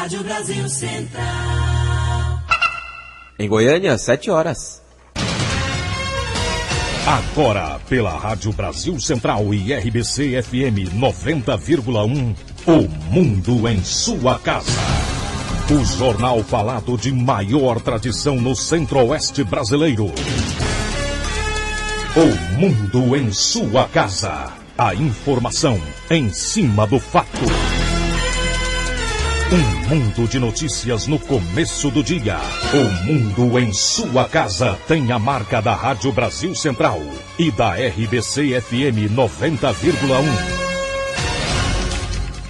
Rádio Brasil Central. Em Goiânia, 7 horas. Agora, pela Rádio Brasil Central e RBC FM 90,1, O Mundo em Sua Casa. O jornal falado de maior tradição no Centro-Oeste brasileiro. O Mundo em Sua Casa. A informação em cima do fato. Um mundo de notícias no começo do dia. O Mundo em Sua Casa tem a marca da Rádio Brasil Central e da RBC FM 90,1.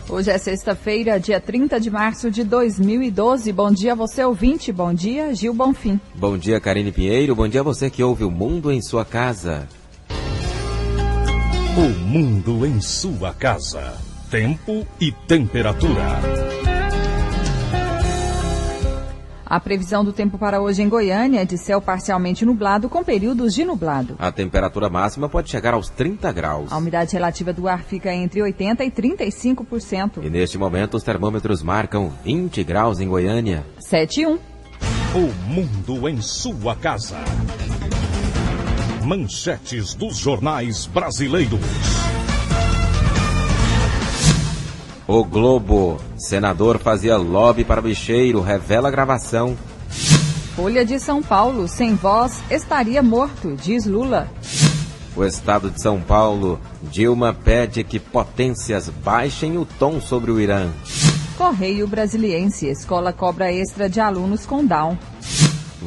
Hoje é sexta-feira, dia 30 de março de 2012. Bom dia a você, ouvinte. Bom dia, Gil Bonfim. Bom dia, Karine Pinheiro. Bom dia a você que ouve O Mundo em Sua Casa. O Mundo em Sua Casa. Tempo e temperatura. A previsão do tempo para hoje em Goiânia é de céu parcialmente nublado com períodos de nublado. A temperatura máxima pode chegar aos 30 graus. A umidade relativa do ar fica entre 80% e 35%. E neste momento os termômetros marcam 20 graus em Goiânia. 7:1. O Mundo em Sua Casa. Manchetes dos jornais brasileiros. O Globo. Senador fazia lobby para bicheiro, revela a gravação. Folha de São Paulo, sem voz, estaria morto, diz Lula. O estado de São Paulo. Dilma pede que potências baixem o tom sobre o Irã. Correio Brasiliense, escola cobra extra de alunos com Down.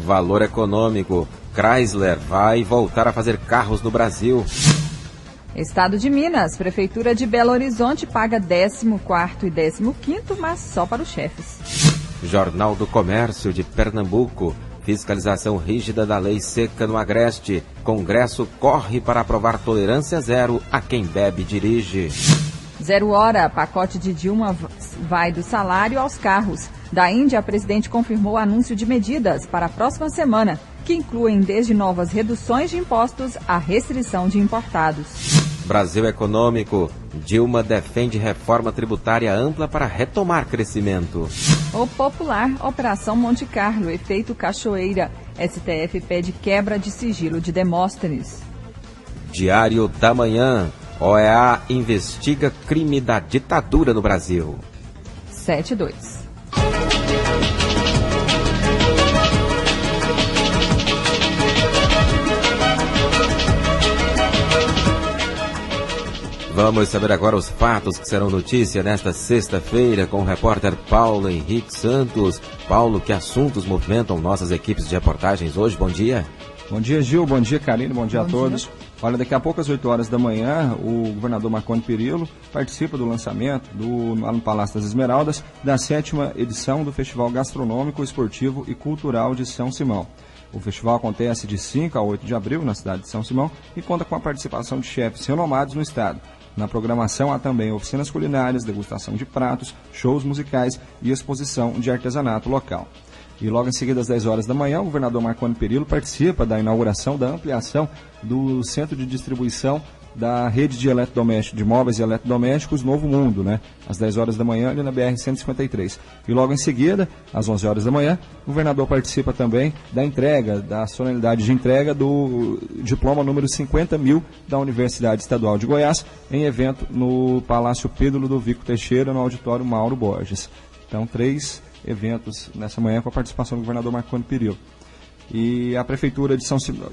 Valor econômico. Chrysler vai voltar a fazer carros no Brasil. Estado de Minas, Prefeitura de Belo Horizonte paga 14º e 15º, mas só para os chefes. Jornal do Comércio de Pernambuco. Fiscalização rígida da lei seca no Agreste. Congresso corre para aprovar tolerância zero a quem bebe e dirige. 0 hora, pacote de Dilma vai do salário aos carros. Da Índia, a presidente confirmou o anúncio de medidas para a próxima semana, que incluem desde novas reduções de impostos à restrição de importados. Brasil Econômico. Dilma defende reforma tributária ampla para retomar crescimento. O popular Operação Monte Carlo, efeito Cachoeira. STF pede quebra de sigilo de Demóstenes. Diário da Manhã. OEA investiga crime da ditadura no Brasil. 7:2. Vamos saber agora os fatos que serão notícia nesta sexta-feira com o repórter Paulo Henrique Santos. Paulo, que assuntos movimentam nossas equipes de reportagens hoje? Bom dia. Bom dia, Gil. Bom dia, Karine. Bom dia a todos. Olha, daqui a pouco às 8 horas da manhã, o governador Marconi Perillo participa do lançamento lá no Palácio das Esmeraldas da 7ª edição do Festival Gastronômico, Esportivo e Cultural de São Simão. O festival acontece de 5 a 8 de abril na cidade de São Simão e conta com a participação de chefes renomados no estado. Na programação há também oficinas culinárias, degustação de pratos, shows musicais e exposição de artesanato local. E logo em seguida, às 10 horas da manhã, o governador Marconi Perillo participa da inauguração da ampliação do centro de distribuição da rede de eletrodomésticos, de móveis e eletrodomésticos Novo Mundo, né? Às 10 horas da manhã, ali na BR-153. E logo em seguida, às 11 horas da manhã, o governador participa também da entrega, da solenidade de entrega do diploma número 50.000 da Universidade Estadual de Goiás, em evento no Palácio Pedro Ludovico Teixeira, no Auditório Mauro Borges. Então, 3 eventos nessa manhã com a participação do governador Marconi Perillo. E a Prefeitura de São Simão,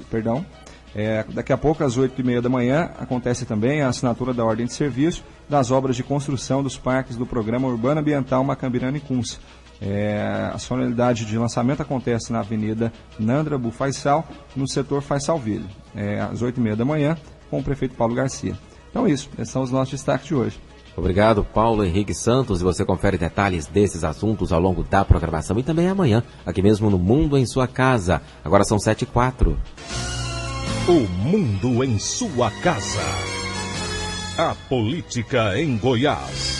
daqui a pouco, às 8h30 da manhã, acontece também a assinatura da ordem de serviço das obras de construção dos parques do Programa Urbano Ambiental Macambirana e Kunce. A solenidade de lançamento acontece na Avenida Nandra Bufaisal, no setor Faisalville, às 8h30 da manhã, com o prefeito Paulo Garcia. Então é isso, esses são os nossos destaques de hoje. Obrigado, Paulo Henrique Santos. E você confere detalhes desses assuntos ao longo da programação e também amanhã, aqui mesmo no Mundo em Sua Casa. Agora são 7h04. O Mundo em Sua Casa. A política em Goiás.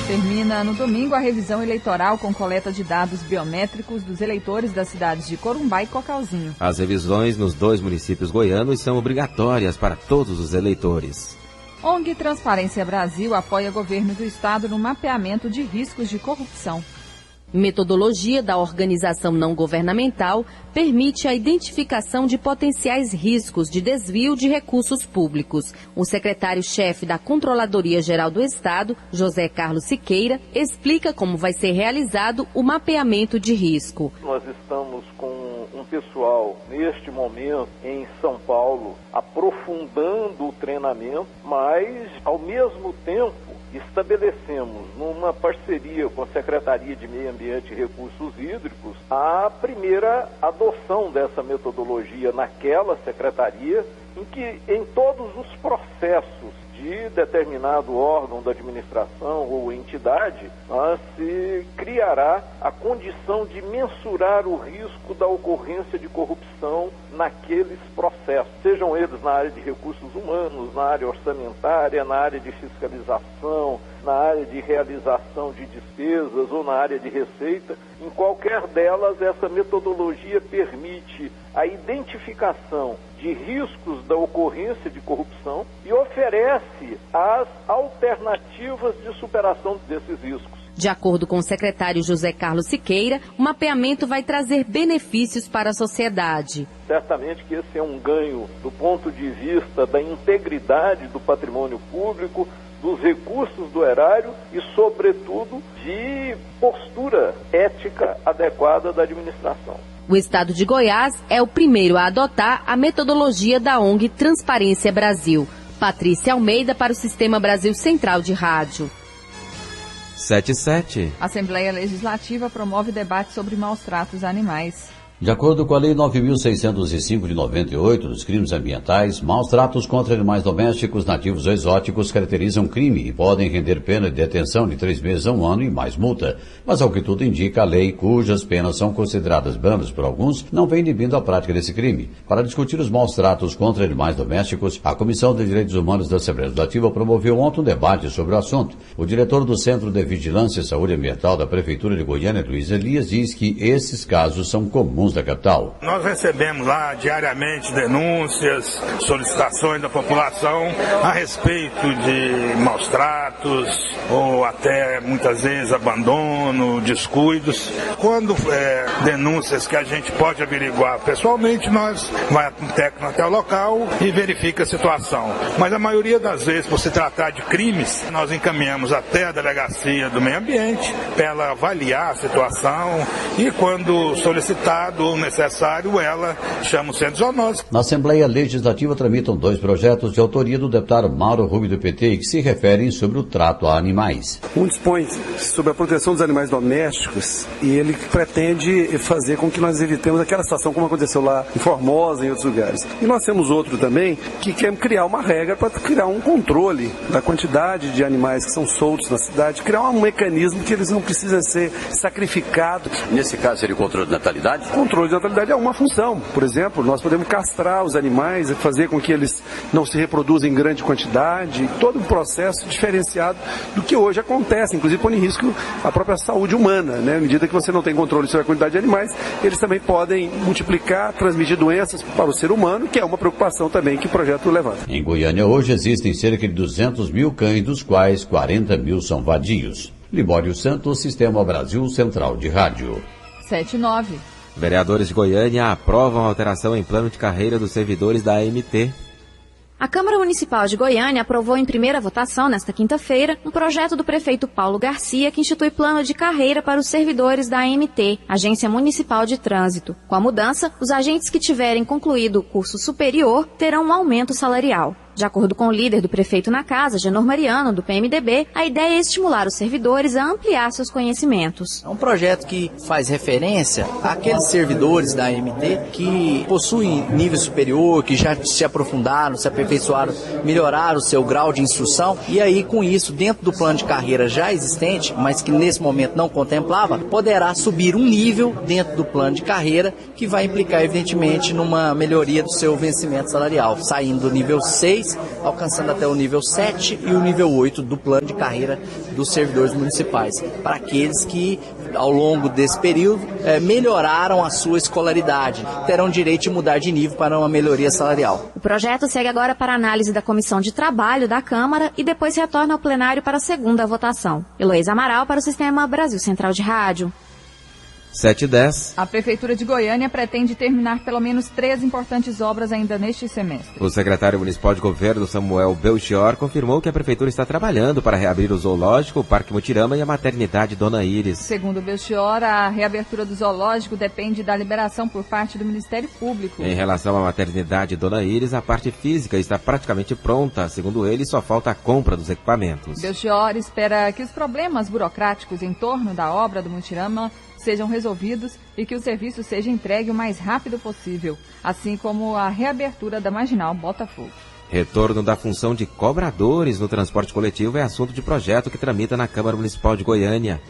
Termina no domingo a revisão eleitoral com coleta de dados biométricos dos eleitores das cidades de Corumbá e Cocalzinho. As revisões nos 2 municípios goianos são obrigatórias para todos os eleitores. ONG Transparência Brasil apoia governo do estado no mapeamento de riscos de corrupção. Metodologia da organização não governamental permite a identificação de potenciais riscos de desvio de recursos públicos. O secretário-chefe da Controladoria Geral do Estado, José Carlos Siqueira, explica como vai ser realizado o mapeamento de risco. Nós estamos com um pessoal, neste momento, em São Paulo, aprofundando o treinamento, mas, ao mesmo tempo, estabelecemos, numa parceria com a Secretaria de Meio Ambiente e Recursos Hídricos, a primeira adoção dessa metodologia naquela secretaria, em que em todos os processos de determinado órgão da administração ou entidade, se criará a condição de mensurar o risco da ocorrência de corrupção naqueles processos, sejam eles na área de recursos humanos, na área orçamentária, na área de fiscalização, na área de realização de despesas ou na área de receita. Em qualquer delas, essa metodologia permite a identificação de riscos da ocorrência de corrupção e oferece as alternativas de superação desses riscos. De acordo com o secretário José Carlos Siqueira, o mapeamento vai trazer benefícios para a sociedade. Certamente que esse é um ganho do ponto de vista da integridade do patrimônio público, dos recursos do erário e, sobretudo, de postura ética adequada da administração. O estado de Goiás é o primeiro a adotar a metodologia da ONG Transparência Brasil. Patrícia Almeida para o Sistema Brasil Central de Rádio. 7:07. A Assembleia Legislativa promove debate sobre maus-tratos a animais. De acordo com a Lei 9.605 de 98 dos crimes ambientais, maus-tratos contra animais domésticos, nativos ou exóticos caracterizam crime e podem render pena de detenção de 3 meses a 1 ano e mais multa. Mas, ao que tudo indica, a lei, cujas penas são consideradas brandas por alguns, não vem inibindo a prática desse crime. Para discutir os maus-tratos contra animais domésticos, a Comissão de Direitos Humanos da Assembleia Legislativa promoveu ontem um debate sobre o assunto. O diretor do Centro de Vigilância e Saúde Ambiental da Prefeitura de Goiânia, Luiz Elias, diz que esses casos são comuns da capital. Nós recebemos lá diariamente denúncias, solicitações da população a respeito de maus-tratos ou até muitas vezes abandono, descuidos. Quando denúncias que a gente pode averiguar pessoalmente, nós vai um técnico até o local e verifica a situação. Mas a maioria das vezes, por se tratar de crimes, nós encaminhamos até a Delegacia do Meio Ambiente para ela avaliar a situação e, quando solicitado ou necessário, ela chama o centro zoonótico. Na Assembleia Legislativa tramitam 2 projetos de autoria do deputado Mauro Rubio do PT que se referem sobre o trato a animais. Um dispõe sobre a proteção dos animais domésticos e ele pretende fazer com que nós evitemos aquela situação como aconteceu lá em Formosa e em outros lugares. E nós temos outro também que quer criar uma regra para criar um controle da quantidade de animais que são soltos na cidade, criar um mecanismo que eles não precisam ser sacrificados. Nesse caso seria o controle de natalidade? Controle de natalidade é uma função. Por exemplo, nós podemos castrar os animais e fazer com que eles não se reproduzam em grande quantidade, todo um processo diferenciado do que hoje acontece, inclusive põe em risco a própria saúde humana, né? À medida que você não tem controle sobre a quantidade de animais, eles também podem multiplicar, transmitir doenças para o ser humano, que é uma preocupação também que o projeto levanta. Em Goiânia hoje existem cerca de 200 mil cães, dos quais 40 mil são vadios. Libório Santos, Sistema Brasil Central de Rádio. 7:09. Vereadores de Goiânia aprovam a alteração em plano de carreira dos servidores da AMT. A Câmara Municipal de Goiânia aprovou em primeira votação, nesta quinta-feira, um projeto do prefeito Paulo Garcia que institui plano de carreira para os servidores da AMT, Agência Municipal de Trânsito. Com a mudança, os agentes que tiverem concluído o curso superior terão um aumento salarial. De acordo com o líder do prefeito na casa, Genor Mariano, do PMDB, a ideia é estimular os servidores a ampliar seus conhecimentos. É um projeto que faz referência àqueles servidores da AMT que possuem nível superior, que já se aprofundaram, se aperfeiçoaram, melhoraram o seu grau de instrução e aí com isso, dentro do plano de carreira já existente, mas que nesse momento não contemplava, poderá subir um nível dentro do plano de carreira que vai implicar evidentemente numa melhoria do seu vencimento salarial, saindo do nível 6 6, alcançando até o nível 7 e o nível 8 do plano de carreira dos servidores municipais, para aqueles que, ao longo desse período, melhoraram a sua escolaridade, terão direito de mudar de nível para uma melhoria salarial. O projeto segue agora para análise da Comissão de Trabalho da Câmara e depois retorna ao plenário para a segunda votação. Heloísa Amaral para o Sistema Brasil Central de Rádio. 7h10. A Prefeitura de Goiânia pretende terminar pelo menos 3 importantes obras ainda neste semestre. O secretário municipal de governo, Samuel Belchior, confirmou que a Prefeitura está trabalhando para reabrir o zoológico, o Parque Mutirama e a maternidade Dona Íris. Segundo Belchior, a reabertura do zoológico depende da liberação por parte do Ministério Público. Em relação à maternidade Dona Íris, a parte física está praticamente pronta. Segundo ele, só falta a compra dos equipamentos. Belchior espera que os problemas burocráticos em torno da obra do Mutirama sejam resolvidos e que o serviço seja entregue o mais rápido possível, assim como a reabertura da Marginal Botafogo. Retorno da função de cobradores no transporte coletivo é assunto de projeto que tramita na Câmara Municipal de Goiânia.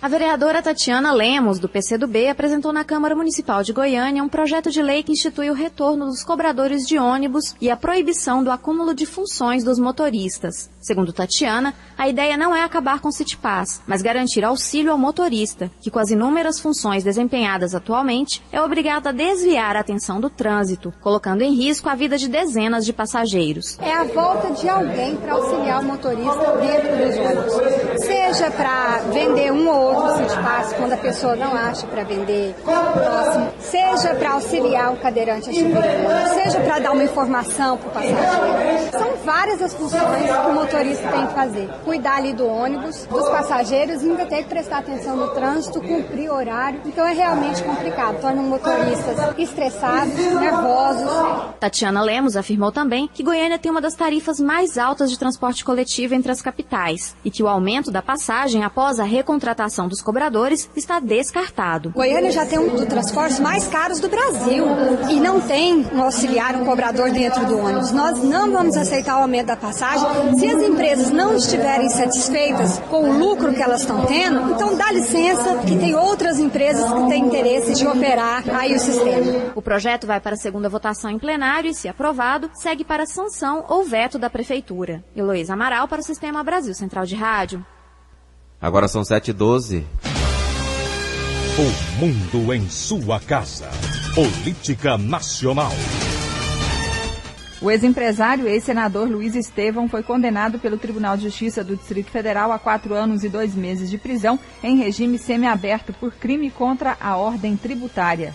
A vereadora Tatiana Lemos, do PCdoB, apresentou na Câmara Municipal de Goiânia um projeto de lei que institui o retorno dos cobradores de ônibus e a proibição do acúmulo de funções dos motoristas. Segundo Tatiana, a ideia não é acabar com o CityPass, mas garantir auxílio ao motorista, que com as inúmeras funções desempenhadas atualmente, é obrigado a desviar a atenção do trânsito, colocando em risco a vida de dezenas de passageiros. É a volta de alguém para auxiliar o motorista dentro dos ônibus. Seja para vender um ou outro CityPass quando a pessoa não acha para vender próximo, seja para auxiliar o cadeirante a subir o ônibus, seja para dar uma informação para o passageiro. São várias as funções que o motorista tem que fazer. Cuidar ali do ônibus, dos passageiros, e ainda tem que prestar atenção no trânsito, cumprir horário. Então é realmente complicado. Torna os motoristas estressados, nervosos. Tatiana Lemos afirmou também que Goiânia tem uma das tarifas mais altas de transporte coletivo entre as capitais e que o aumento da passagem após a recontratação dos cobradores está descartado. Goiânia já tem um dos transportes mais caros do Brasil e não tem um auxiliar, um cobrador dentro do ônibus. Nós não vamos aceitar o aumento da passagem. Se as empresas não estiverem satisfeitas com o lucro que elas estão tendo, então dá licença que tem outras empresas que têm interesse de operar aí o sistema. O projeto vai para a segunda votação em plenário e, se aprovado, segue para sanção ou veto da Prefeitura. Heloísa Amaral para o Sistema Brasil Central de Rádio. Agora são 7h12. O mundo em sua casa. Política Nacional. O ex-empresário e ex-senador Luiz Estevão foi condenado pelo Tribunal de Justiça do Distrito Federal a 4 anos e 2 meses de prisão em regime semiaberto por crime contra a ordem tributária.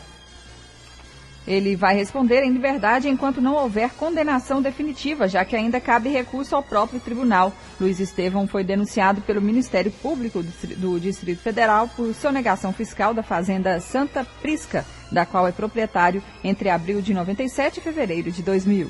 Ele vai responder em liberdade enquanto não houver condenação definitiva, já que ainda cabe recurso ao próprio tribunal. Luiz Estevão foi denunciado pelo Ministério Público do Distrito Federal por sonegação fiscal da fazenda Santa Prisca, da qual é proprietário entre abril de 97 e fevereiro de 2000.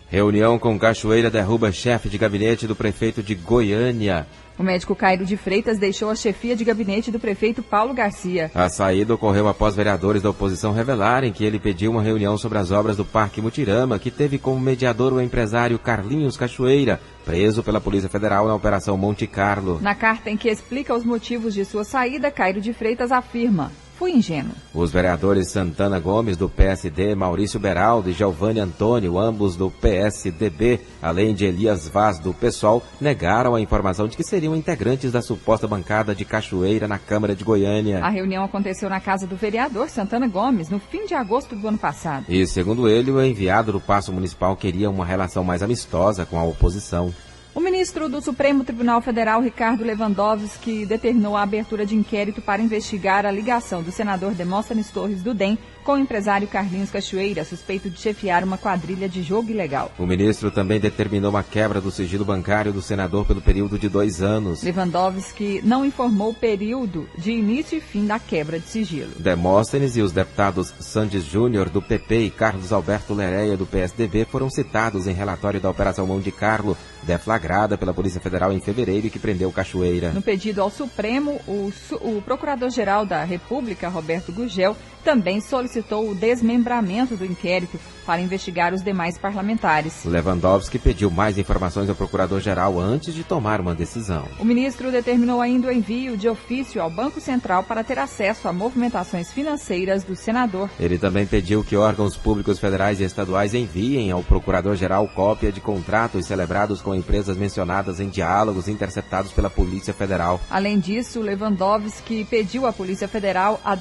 Reunião com Cachoeira derruba chefe de gabinete do prefeito de Goiânia. O médico Cairo de Freitas deixou a chefia de gabinete do prefeito Paulo Garcia. A saída ocorreu após vereadores da oposição revelarem que ele pediu uma reunião sobre as obras do Parque Mutirama, que teve como mediador o empresário Carlinhos Cachoeira, preso pela Polícia Federal na Operação Monte Carlo. Na carta em que explica os motivos de sua saída, Cairo de Freitas afirma: fui ingênuo. Os vereadores Santana Gomes, do PSD, Maurício Beraldo e Giovanni Antônio, ambos do PSDB, além de Elias Vaz, do PSOL, negaram a informação de que seriam integrantes da suposta bancada de Cachoeira na Câmara de Goiânia. A reunião aconteceu na casa do vereador Santana Gomes, no fim de agosto do ano passado. E, segundo ele, o enviado do Paço Municipal queria uma relação mais amistosa com a oposição. O ministro do Supremo Tribunal Federal, Ricardo Lewandowski, determinou a abertura de inquérito para investigar a ligação do senador Demóstenes Torres do DEM com o empresário Carlinhos Cachoeira, suspeito de chefiar uma quadrilha de jogo ilegal. O ministro também determinou a quebra do sigilo bancário do senador pelo período de 2 anos. Lewandowski não informou o período de início e fim da quebra de sigilo. Demóstenes e os deputados Sandes Júnior, do PP, e Carlos Alberto Lereia, do PSDB, foram citados em relatório da Operação Monte Carlo, deflagrada pela Polícia Federal em fevereiro e que prendeu Cachoeira. No pedido ao Supremo, o Procurador-Geral da República, Roberto Gugel, também solicitou o desmembramento do inquérito para investigar os demais parlamentares. Lewandowski pediu mais informações ao Procurador-Geral antes de tomar uma decisão. O ministro determinou ainda o envio de ofício ao Banco Central para ter acesso a movimentações financeiras do senador. Ele também pediu que órgãos públicos federais e estaduais enviem ao Procurador-Geral cópia de contratos celebrados com empresas mencionadas em diálogos interceptados pela Polícia Federal. Além disso, Lewandowski pediu à Polícia Federal a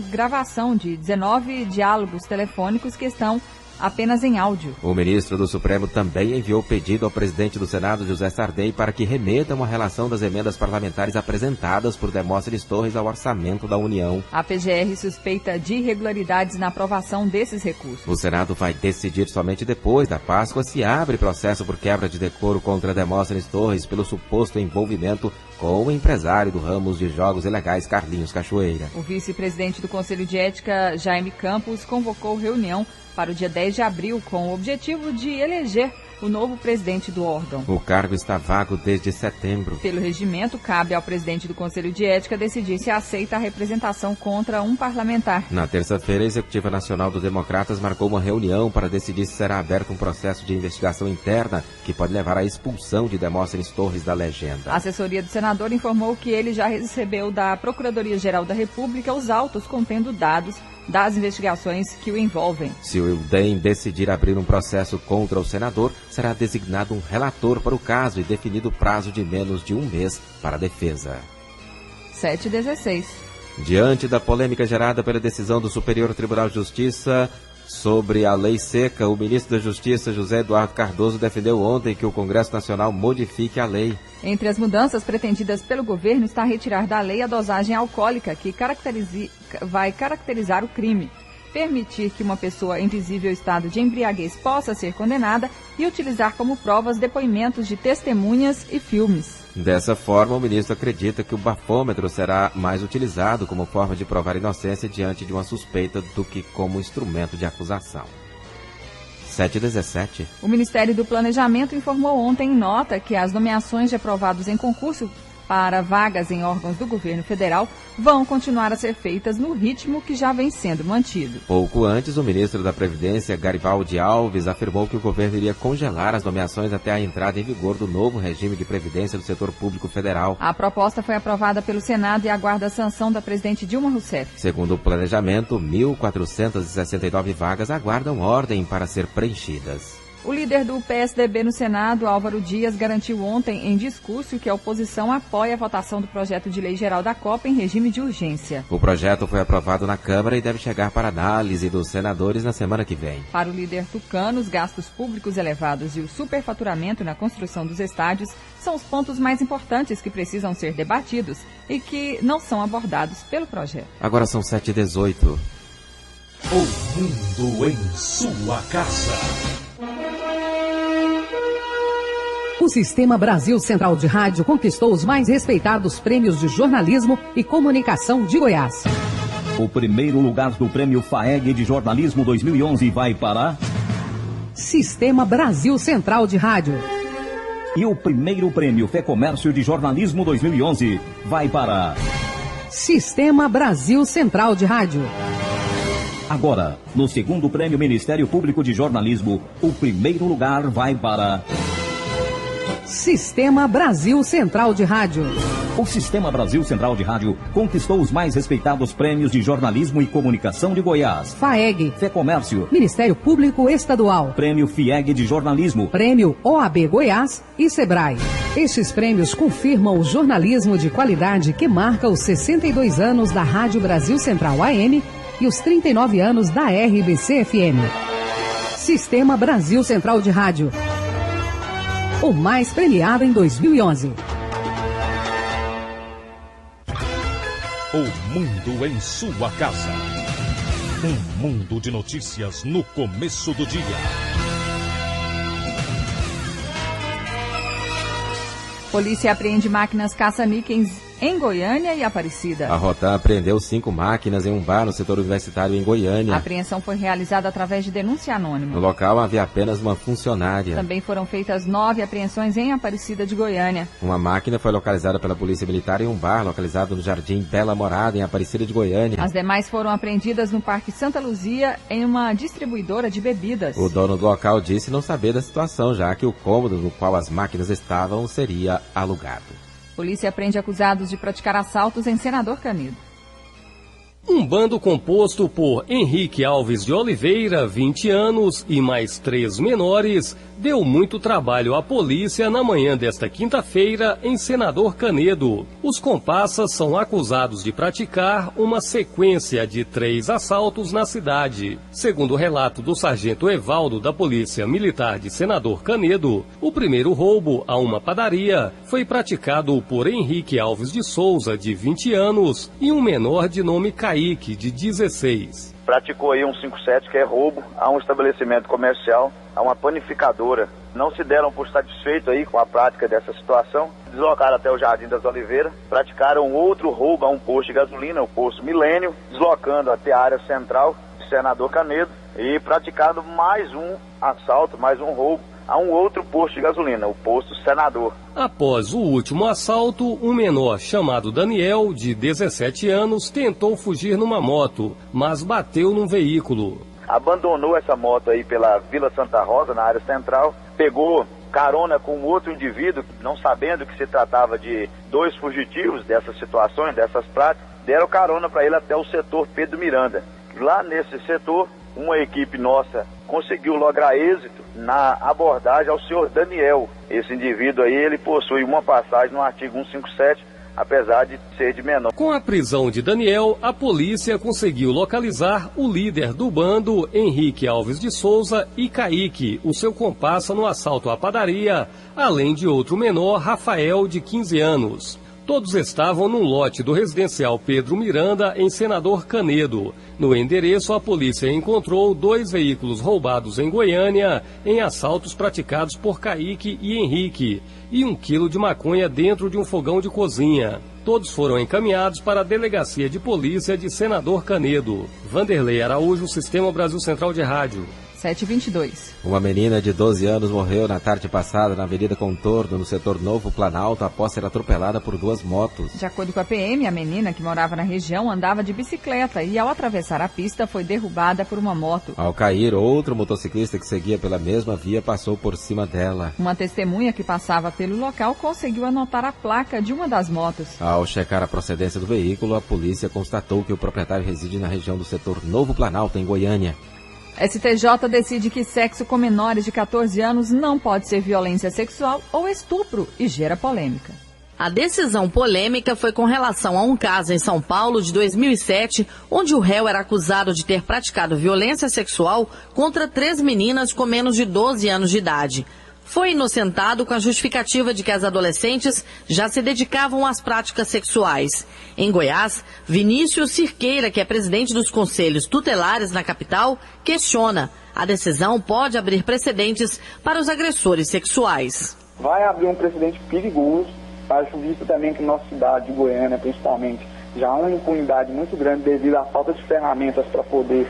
gravação de 19 diálogos telefônicos que estão apenas em áudio. O ministro do Supremo também enviou pedido ao presidente do Senado, José Sarney, para que remeta uma relação das emendas parlamentares apresentadas por Demóstenes Torres ao orçamento da União. A PGR suspeita de irregularidades na aprovação desses recursos. O Senado vai decidir somente depois da Páscoa se abre processo por quebra de decoro contra Demóstenes Torres pelo suposto envolvimento com o empresário do ramo de jogos ilegais Carlinhos Cachoeira. O vice-presidente do Conselho de Ética, Jaime Campos, convocou reunião para o dia 10 de abril, com o objetivo de eleger o novo presidente do órgão. O cargo está vago desde setembro. Pelo regimento, cabe ao presidente do Conselho de Ética decidir se aceita a representação contra um parlamentar. Na terça-feira, a Executiva Nacional dos Democratas marcou uma reunião para decidir se será aberto um processo de investigação interna que pode levar à expulsão de Demóstenes Torres da legenda. A assessoria do senador informou que ele já recebeu da Procuradoria-Geral da República os autos contendo dados das investigações que o envolvem. Se o DEM decidir abrir um processo contra o senador, será designado um relator para o caso e definido o prazo de menos de um mês para a defesa. 7h16. Diante da polêmica gerada pela decisão do Superior Tribunal de Justiça sobre a lei seca, o ministro da Justiça, José Eduardo Cardoso, defendeu ontem que o Congresso Nacional modifique a lei. Entre as mudanças pretendidas pelo governo está retirar da lei a dosagem alcoólica que vai caracterizar o crime, permitir que uma pessoa em visível estado de embriaguez possa ser condenada e utilizar como provas depoimentos de testemunhas e filmes. Dessa forma, o ministro acredita que o bafômetro será mais utilizado como forma de provar inocência diante de uma suspeita do que como instrumento de acusação. 7h17. O Ministério do Planejamento informou ontem em nota que as nomeações de aprovados em concurso para vagas em órgãos do governo federal vão continuar a ser feitas no ritmo que já vem sendo mantido. Pouco antes, o ministro da Previdência, Garibaldi Alves, afirmou que o governo iria congelar as nomeações até a entrada em vigor do novo regime de previdência do setor público federal. A proposta foi aprovada pelo Senado e aguarda a sanção da presidente Dilma Rousseff. Segundo o planejamento, 1.469 vagas aguardam ordem para ser preenchidas. O líder do PSDB no Senado, Álvaro Dias, garantiu ontem em discurso que a oposição apoia a votação do projeto de lei geral da Copa em regime de urgência. O projeto foi aprovado na Câmara e deve chegar para análise dos senadores na semana que vem. Para o líder tucano, os gastos públicos elevados e o superfaturamento na construção dos estádios são os pontos mais importantes que precisam ser debatidos e que não são abordados pelo projeto. Agora são 7h18. O mundo em sua casa. O Sistema Brasil Central de Rádio conquistou os mais respeitados prêmios de jornalismo e comunicação de Goiás. O primeiro lugar do Prêmio FAEG de Jornalismo 2011 vai para... Sistema Brasil Central de Rádio. E o primeiro Prêmio FEComércio de Jornalismo 2011 vai para... Sistema Brasil Central de Rádio. Agora, no segundo Prêmio Ministério Público de Jornalismo, o primeiro lugar vai para... Sistema Brasil Central de Rádio. O Sistema Brasil Central de Rádio conquistou os mais respeitados prêmios de jornalismo e comunicação de Goiás. FAEG, FEComércio, Ministério Público Estadual, Prêmio FIEG de Jornalismo, Prêmio OAB Goiás e SEBRAE. Estes prêmios confirmam o jornalismo de qualidade que marca os 62 anos da Rádio Brasil Central AM e os 39 anos da RBC-FM. Sistema Brasil Central de Rádio. O mais premiado em 2011. O mundo em sua casa. Um mundo de notícias no começo do dia. Polícia apreende máquinas caça-níqueis em Goiânia e Aparecida. A Rotan apreendeu 5 máquinas em um bar no setor universitário em Goiânia. A apreensão foi realizada através de denúncia anônima. No local havia apenas uma funcionária. Também foram feitas 9 apreensões em Aparecida de Goiânia. Uma máquina foi localizada pela Polícia Militar em um bar localizado no Jardim Bela Morada, em Aparecida de Goiânia. As demais foram apreendidas no Parque Santa Luzia, em uma distribuidora de bebidas. O dono do local disse não saber da situação, já que o cômodo no qual as máquinas estavam seria alugado. Polícia prende acusados de praticar assaltos em Senador Canedo. Um bando composto por Henrique Alves de Oliveira, 20 anos, e mais 3 menores, deu muito trabalho à polícia na manhã desta quinta-feira em Senador Canedo. Os comparsas são acusados de praticar uma sequência de 3 assaltos na cidade. Segundo o relato do sargento Evaldo da Polícia Militar de Senador Canedo, o primeiro roubo a uma padaria foi praticado por Henrique Alves de Souza, de 20 anos, e um menor de nome Kaique, de 16. Praticou aí um 57, que é roubo a um estabelecimento comercial, a uma panificadora. Não se deram por satisfeitos aí com a prática dessa situação. Deslocaram até o Jardim das Oliveiras, praticaram outro roubo a um posto de gasolina, o posto Milênio, deslocando até a área central de Senador Canedo e praticando mais um assalto, mais um roubo a um outro posto de gasolina, o posto Senador. Após o último assalto, um menor chamado Daniel, de 17 anos, tentou fugir numa moto, mas bateu num veículo. Abandonou essa moto aí pela Vila Santa Rosa, na área central, pegou carona com outro indivíduo, não sabendo que se tratava de 2 fugitivos dessas situações, dessas práticas, deram carona para ele até o setor Pedro Miranda. Lá nesse setor, uma equipe nossa conseguiu lograr êxito na abordagem ao senhor Daniel. Esse indivíduo aí, ele possui uma passagem no artigo 157, apesar de ser de menor. Com a prisão de Daniel, a polícia conseguiu localizar o líder do bando, Henrique Alves de Souza, e Kaique, o seu comparsa no assalto à padaria, além de outro menor, Rafael, de 15 anos. Todos estavam num lote do residencial Pedro Miranda, em Senador Canedo. No endereço, a polícia encontrou 2 veículos roubados em Goiânia, em assaltos praticados por Kaique e Henrique, e 1 quilo de maconha dentro de um fogão de cozinha. Todos foram encaminhados para a Delegacia de Polícia de Senador Canedo. Vanderlei Araújo, Sistema Brasil Central de Rádio. 7h22. Uma menina de 12 anos morreu na tarde passada na Avenida Contorno, no setor Novo Planalto, após ser atropelada por 2 motos. De acordo com a PM, a menina, que morava na região, andava de bicicleta e, ao atravessar a pista, foi derrubada por uma moto. Ao cair, outro motociclista que seguia pela mesma via passou por cima dela. Uma testemunha que passava pelo local conseguiu anotar a placa de uma das motos. Ao checar a procedência do veículo, a polícia constatou que o proprietário reside na região do setor Novo Planalto, em Goiânia. STJ decide que sexo com menores de 14 anos não pode ser violência sexual ou estupro e gera polêmica. A decisão polêmica foi com relação a um caso em São Paulo de 2007, onde o réu era acusado de ter praticado violência sexual contra 3 meninas com menos de 12 anos de idade. Foi inocentado com a justificativa de que as adolescentes já se dedicavam às práticas sexuais. Em Goiás, Vinícius Cirqueira, que é presidente dos conselhos tutelares na capital, questiona. A decisão pode abrir precedentes para os agressores sexuais. Vai abrir um precedente perigoso, acho visto também que na nossa cidade de Goiânia, principalmente, já há uma impunidade muito grande devido à falta de ferramentas para poder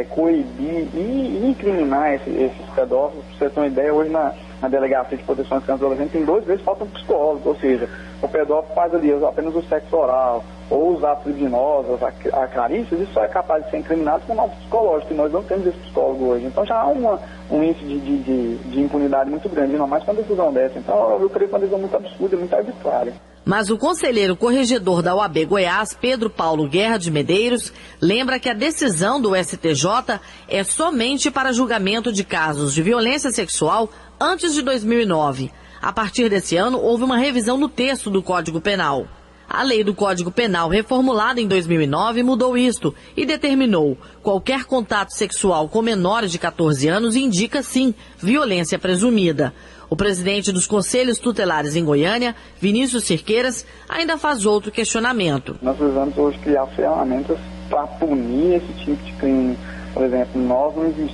coibir e incriminar esses pedófilos. Para você ter uma ideia, hoje na Delegacia de Proteção às Crianças e Adolescentes tem 2 vezes falta um psicólogo, ou seja, o pedófilo faz ali apenas o sexo oral ou os atos libidinosos, acarícias, isso é capaz de ser incriminado com algo psicológico, e nós não temos esse psicólogo hoje. Então já há um índice de impunidade muito grande, não mais com uma decisão dessa. Então eu creio que é uma decisão muito absurda, muito arbitrária. Mas o conselheiro corregedor da OAB Goiás, Pedro Paulo Guerra de Medeiros, lembra que a decisão do STJ é somente para julgamento de casos de violência sexual antes de 2009. A partir desse ano, houve uma revisão no texto do Código Penal. A lei do Código Penal, reformulada em 2009, mudou isto e determinou: qualquer contato sexual com menores de 14 anos indica, sim, violência presumida. O presidente dos Conselhos Tutelares em Goiânia, Vinícius Cirqueiras, ainda faz outro questionamento. Nós precisamos hoje criar ferramentas para punir esse tipo de crime. Por exemplo,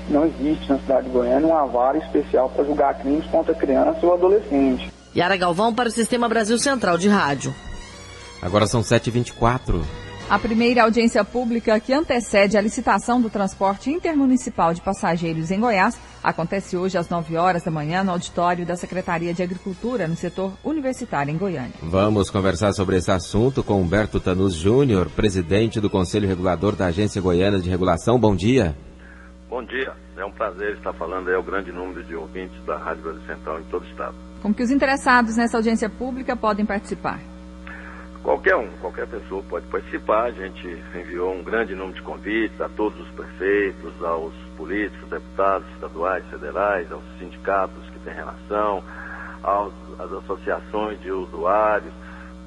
não existe na cidade de Goiânia uma vara especial para julgar crimes contra criança ou adolescente. Yara Galvão para o Sistema Brasil Central de Rádio. Agora são 7h24. A primeira audiência pública que antecede a licitação do transporte intermunicipal de passageiros em Goiás acontece hoje às 9 horas da manhã no auditório da Secretaria de Agricultura, no setor universitário em Goiânia. Vamos conversar sobre esse assunto com Humberto Tanus Júnior, presidente do Conselho Regulador da Agência Goiana de Regulação. Bom dia. Bom dia. É um prazer estar falando aí ao grande número de ouvintes da Rádio Brasil Central em todo o estado. Como que os interessados nessa audiência pública podem participar? Qualquer pessoa pode participar. A gente enviou um grande número de convites a todos os prefeitos, aos políticos, deputados estaduais, federais, aos sindicatos que têm relação, às associações de usuários,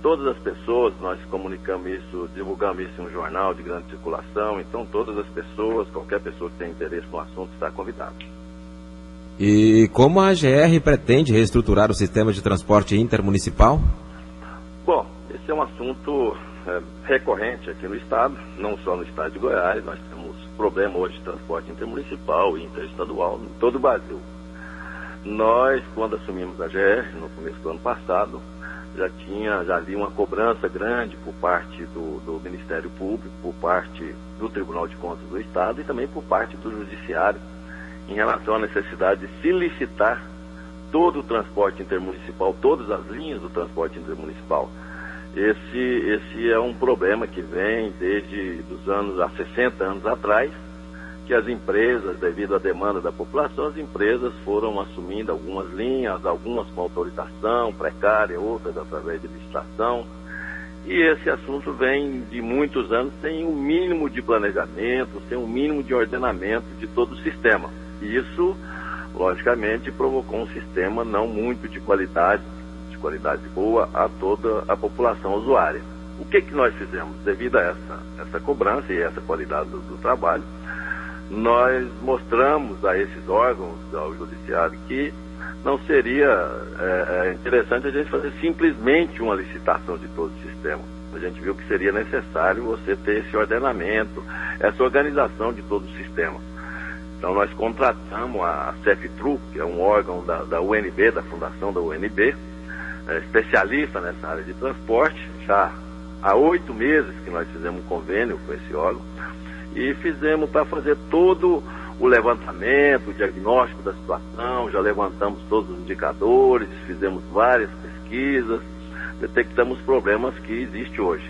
todas as pessoas. Nós comunicamos isso, divulgamos isso em um jornal de grande circulação, então todas as pessoas, qualquer pessoa que tenha interesse no assunto está convidada. E como a AGR pretende reestruturar o sistema de transporte intermunicipal? Bom, esse é um assunto recorrente aqui no estado, não só no estado de Goiás. Nós temos problema hoje de transporte intermunicipal e interestadual em todo o Brasil. Nós, quando assumimos a AGR, no começo do ano passado, já havia uma cobrança grande por parte do Ministério Público, por parte do Tribunal de Contas do Estado e também por parte do Judiciário, em relação à necessidade de se licitar todo o transporte intermunicipal, todas as linhas do transporte intermunicipal. Esse é um problema que vem desde os anos, há 60 anos atrás, que as empresas, devido à demanda da população, as empresas foram assumindo algumas linhas, algumas com autorização precária, outras através de licitação. E esse assunto vem de muitos anos sem um mínimo de planejamento, sem um mínimo de ordenamento de todo o sistema. E isso, logicamente, provocou um sistema não muito de qualidade boa a toda a população usuária. O que nós fizemos? Devido a essa cobrança e essa qualidade do trabalho, nós mostramos a esses órgãos, ao Judiciário, que não seria interessante a gente fazer simplesmente uma licitação de todo o sistema. A gente viu que seria necessário você ter esse ordenamento, essa organização de todo o sistema. Então nós contratamos a CEFTRU, que é um órgão da UNB, da Fundação da UNB, especialista nessa área de transporte. Já há 8 meses que nós fizemos um convênio com esse órgão e fizemos para fazer todo o levantamento, o diagnóstico da situação. Já levantamos todos os indicadores, fizemos várias pesquisas, detectamos problemas que existem hoje.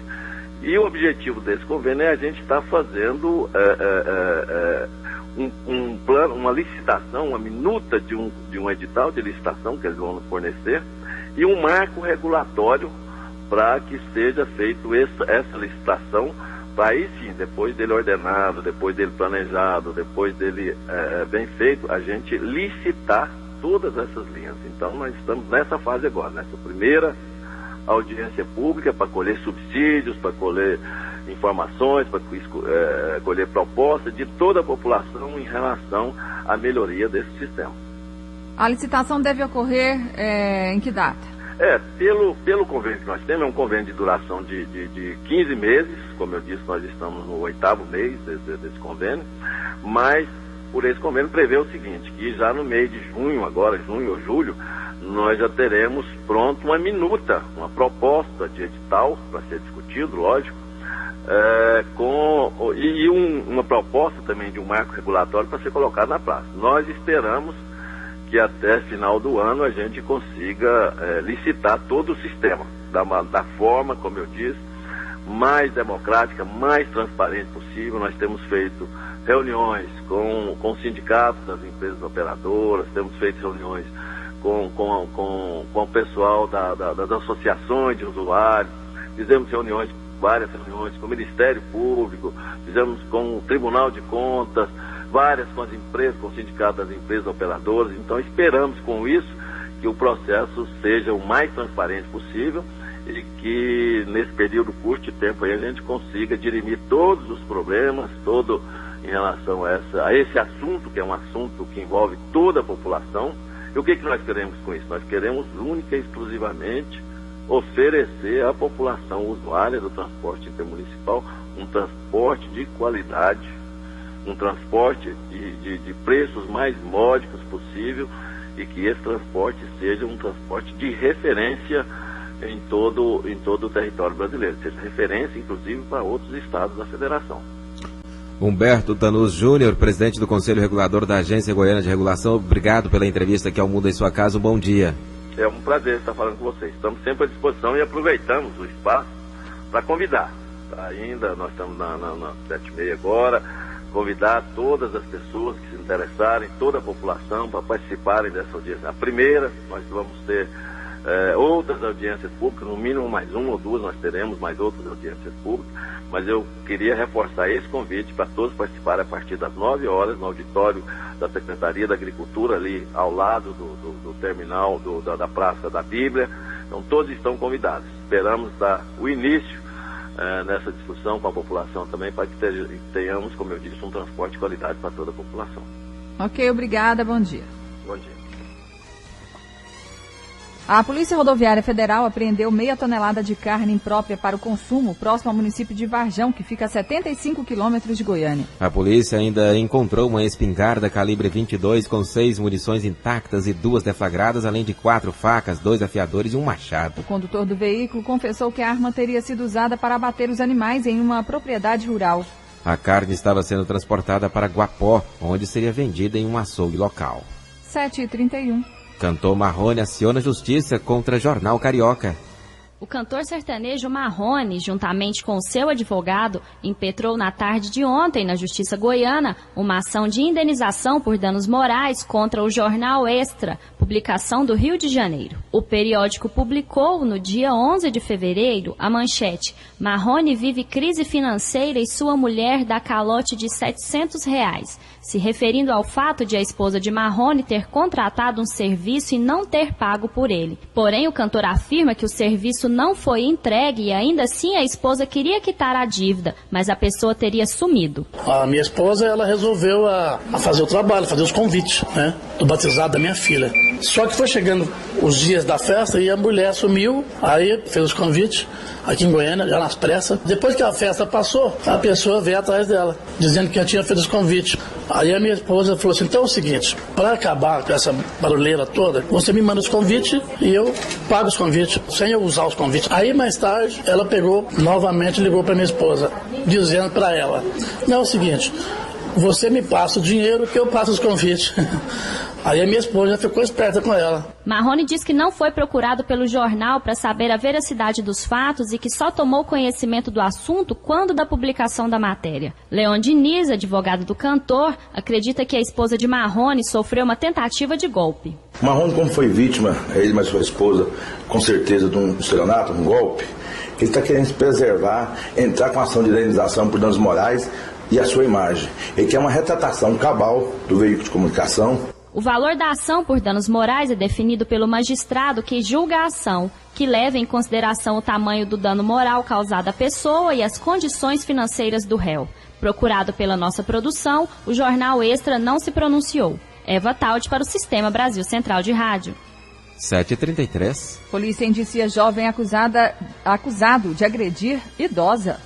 E o objetivo desse convênio é a gente estar fazendo um plano, uma licitação, uma minuta de um edital de licitação que eles vão nos fornecer e um marco regulatório para que seja feito essa licitação, para aí sim, depois dele ordenado, depois dele planejado, depois dele bem feito, a gente licitar todas essas linhas. Então nós estamos nessa fase agora, nessa primeira audiência pública para colher subsídios, para colher informações, para colher propostas de toda a população em relação à melhoria desse sistema. A licitação deve ocorrer em que data? Pelo convênio que nós temos, é um convênio de duração de 15 meses, como eu disse, nós estamos no 8º mês desse convênio, mas por esse convênio prevê o seguinte, que já no mês de junho, agora junho ou julho, nós já teremos pronto uma minuta, uma proposta de edital para ser discutido, lógico, uma proposta também de um marco regulatório para ser colocado na praça. Nós esperamos que até final do ano a gente consiga licitar todo o sistema, da forma, como eu disse, mais democrática, mais transparente possível. Nós temos feito reuniões com sindicatos das empresas operadoras, temos feito reuniões com o pessoal das associações de usuários, fizemos várias reuniões com o Ministério Público, fizemos com o Tribunal de Contas, várias com as empresas, com o sindicato das empresas operadoras. Então esperamos com isso que o processo seja o mais transparente possível e que nesse período curto de tempo aí a gente consiga dirimir todos os problemas, todo em relação a esse assunto, que é um assunto que envolve toda a população. E o que nós queremos com isso? Nós queremos única e exclusivamente oferecer à população usuária do transporte intermunicipal um transporte de qualidade, um transporte de preços mais módicos possível e que esse transporte seja um transporte de referência em todo o território brasileiro, seja referência, inclusive, para outros estados da federação. Humberto Tanus Júnior, presidente do Conselho Regulador da Agência Goiana de Regulação, obrigado pela entrevista aqui ao Mundo em Sua Casa, um bom dia. É um prazer estar falando com vocês. Estamos sempre à disposição e aproveitamos o espaço para convidar. Ainda nós estamos na 7h30 agora, convidar todas as pessoas que se interessarem, toda a população, para participarem dessa audiência. A primeira, nós vamos ter outras audiências públicas, no mínimo mais uma ou duas, nós teremos mais outras audiências públicas, mas eu queria reforçar esse convite para todos participarem a partir das 9 horas no auditório da Secretaria da Agricultura, ali ao lado do terminal da Praça da Bíblia. Então todos estão convidados. Esperamos dar o início nessa discussão com a população também, para que tenhamos, como eu disse, um transporte de qualidade para toda a população. Ok, obrigada, bom dia. Bom dia. A Polícia Rodoviária Federal apreendeu 0,5 tonelada de carne imprópria para o consumo próximo ao município de Varjão, que fica a 75 quilômetros de Goiânia. A polícia ainda encontrou uma espingarda calibre 22 com 6 munições intactas e 2 deflagradas, além de 4 facas, 2 afiadores e um machado. O condutor do veículo confessou que a arma teria sido usada para abater os animais em uma propriedade rural. A carne estava sendo transportada para Guapó, onde seria vendida em um açougue local. 7h31. Cantor Marrone aciona justiça contra Jornal Carioca. O cantor sertanejo Marrone, juntamente com o seu advogado, impetrou na tarde de ontem na Justiça Goiana uma ação de indenização por danos morais contra o Jornal Extra, publicação do Rio de Janeiro. O periódico publicou, no dia 11 de fevereiro, a manchete: Marrone vive crise financeira e sua mulher dá calote de R$700, se referindo ao fato de a esposa de Marrone ter contratado um serviço e não ter pago por ele. Porém, o cantor afirma que o serviço não foi entregue e ainda assim a esposa queria quitar a dívida, mas a pessoa teria sumido. A minha esposa, ela resolveu a fazer o trabalho, fazer os convites, né, do batizado da minha filha. Só que foi chegando os dias da festa e a mulher sumiu, aí fez os convites aqui em Goiânia, já nas pressas. Depois que a festa passou, a pessoa veio atrás dela, dizendo que já tinha feito os convites. Aí a minha esposa falou assim: então é o seguinte, para acabar com essa barulheira toda, você me manda os convites e eu pago os convites, sem eu usar os convites. Aí mais tarde, ela pegou, novamente ligou para minha esposa, dizendo para ela: não, é o seguinte, você me passa o dinheiro que eu passo os convites. Aí a minha esposa ficou esperta com ela. Marrone diz que não foi procurado pelo jornal para saber a veracidade dos fatos e que só tomou conhecimento do assunto quando da publicação da matéria. Leon Diniz, advogado do cantor, acredita que a esposa de Marrone sofreu uma tentativa de golpe. Marrone, como foi vítima, ele mais sua esposa, com certeza de um estelionato, um golpe, ele está querendo se preservar, entrar com ação de indenização por danos morais e a sua imagem. Ele quer uma retratação cabal do veículo de comunicação. O valor da ação por danos morais é definido pelo magistrado que julga a ação, que leva em consideração o tamanho do dano moral causado à pessoa e as condições financeiras do réu. Procurado pela nossa produção, o Jornal Extra não se pronunciou. Eva Taldi para o Sistema Brasil Central de Rádio. 7h33. Polícia indicia jovem acusado de agredir idosa.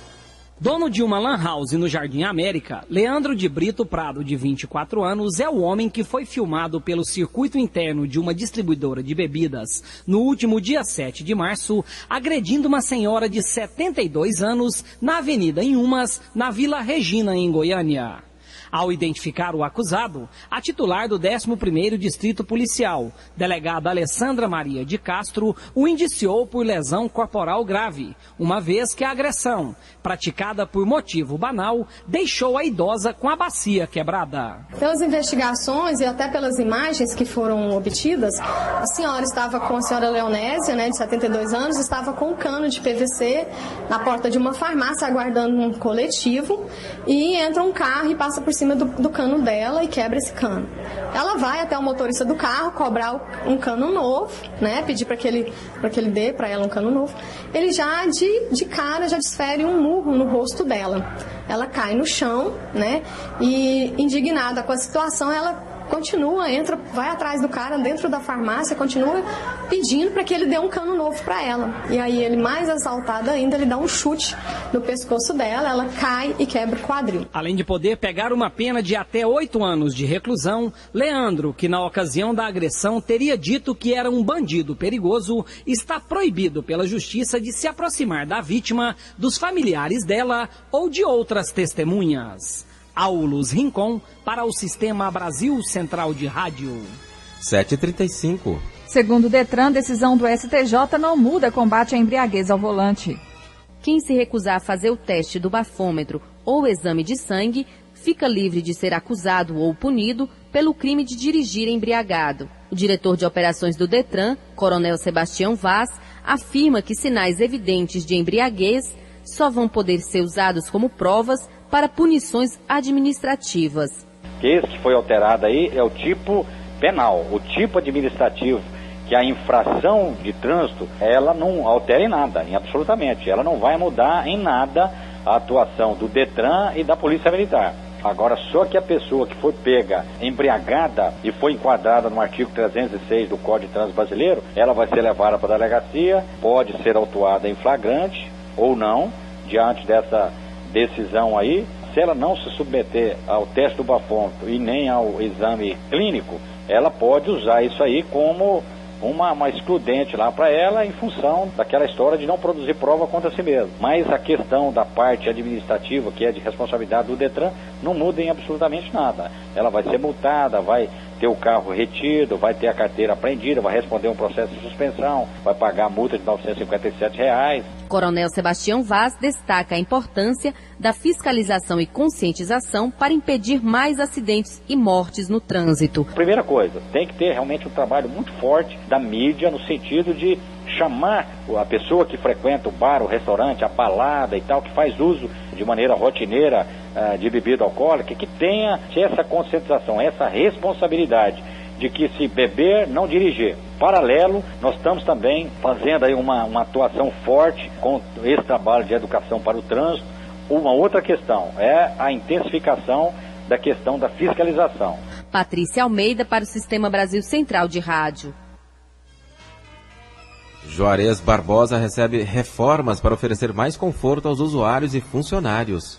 Dono de uma lan house no Jardim América, Leandro de Brito Prado, de 24 anos, é o homem que foi filmado pelo circuito interno de uma distribuidora de bebidas no último dia 7 de março, agredindo uma senhora de 72 anos na Avenida Inhumas, na Vila Regina, em Goiânia. Ao identificar o acusado, a titular do 11º Distrito Policial, delegada Alessandra Maria de Castro, o indiciou por lesão corporal grave, uma vez que a agressão, praticada por motivo banal, deixou a idosa com a bacia quebrada. Pelas investigações e até pelas imagens que foram obtidas, a senhora estava com a senhora Leonésia, de 72 anos, estava com um cano de PVC na porta de uma farmácia aguardando um coletivo e entra um carro e passa por cima do cano dela e quebra esse cano. Ela vai até o motorista do carro cobrar um cano novo, pedir para que ele dê para ela um cano novo. Ele já de cara já desfere um murro no rosto dela. Ela cai no chão, e indignada com a situação, ela continua, vai atrás do cara dentro da farmácia, continua pedindo para que ele dê um cano novo para ela. E aí ele, mais exaltado ainda, ele dá um chute no pescoço dela, ela cai e quebra o quadril. Além de poder pegar uma pena de até 8 anos de reclusão, Leandro, que na ocasião da agressão teria dito que era um bandido perigoso, está proibido pela justiça de se aproximar da vítima, dos familiares dela ou de outras testemunhas. Aulus Rincon para o Sistema Brasil Central de Rádio. 7h35. Segundo o Detran, decisão do STJ não muda combate à embriaguez ao volante. Quem se recusar a fazer o teste do bafômetro ou exame de sangue fica livre de ser acusado ou punido pelo crime de dirigir embriagado. O diretor de operações do Detran, Coronel Sebastião Vaz, afirma que sinais evidentes de embriaguez só vão poder ser usados como provas para punições administrativas. Esse que foi alterado aí é o tipo penal, o tipo administrativo, que a infração de trânsito, ela não altera em nada, absolutamente. Ela não vai mudar em nada a atuação do Detran e da Polícia Militar. Agora, só que a pessoa que foi pega embriagada e foi enquadrada no artigo 306 do Código de Trânsito Brasileiro, ela vai ser levada para a delegacia, pode ser autuada em flagrante ou não, diante dessa decisão aí. Se ela não se submeter ao teste do bafômetro e nem ao exame clínico, ela pode usar isso aí como uma excludente lá para ela, em função daquela história de não produzir prova contra si mesmo. Mas a questão da parte administrativa, que é de responsabilidade do Detran, não muda em absolutamente nada. Ela vai ser multada, vai ter o carro retido, vai ter a carteira apreendida, vai responder um processo de suspensão, vai pagar a multa de R$ 957. Coronel Sebastião Vaz destaca a importância da fiscalização e conscientização para impedir mais acidentes e mortes no trânsito. Primeira coisa, tem que ter realmente um trabalho muito forte da mídia no sentido de chamar a pessoa que frequenta o bar, o restaurante, a balada e tal, que faz uso de maneira rotineira de bebida alcoólica, que tenha essa conscientização, essa responsabilidade de que se beber, não dirigir. Paralelo, nós estamos também fazendo aí uma atuação forte com esse trabalho de educação para o trânsito. Uma outra questão é a intensificação da questão da fiscalização. Patrícia Almeida para o Sistema Brasil Central de Rádio. Juarez Barbosa recebe reformas para oferecer mais conforto aos usuários e funcionários.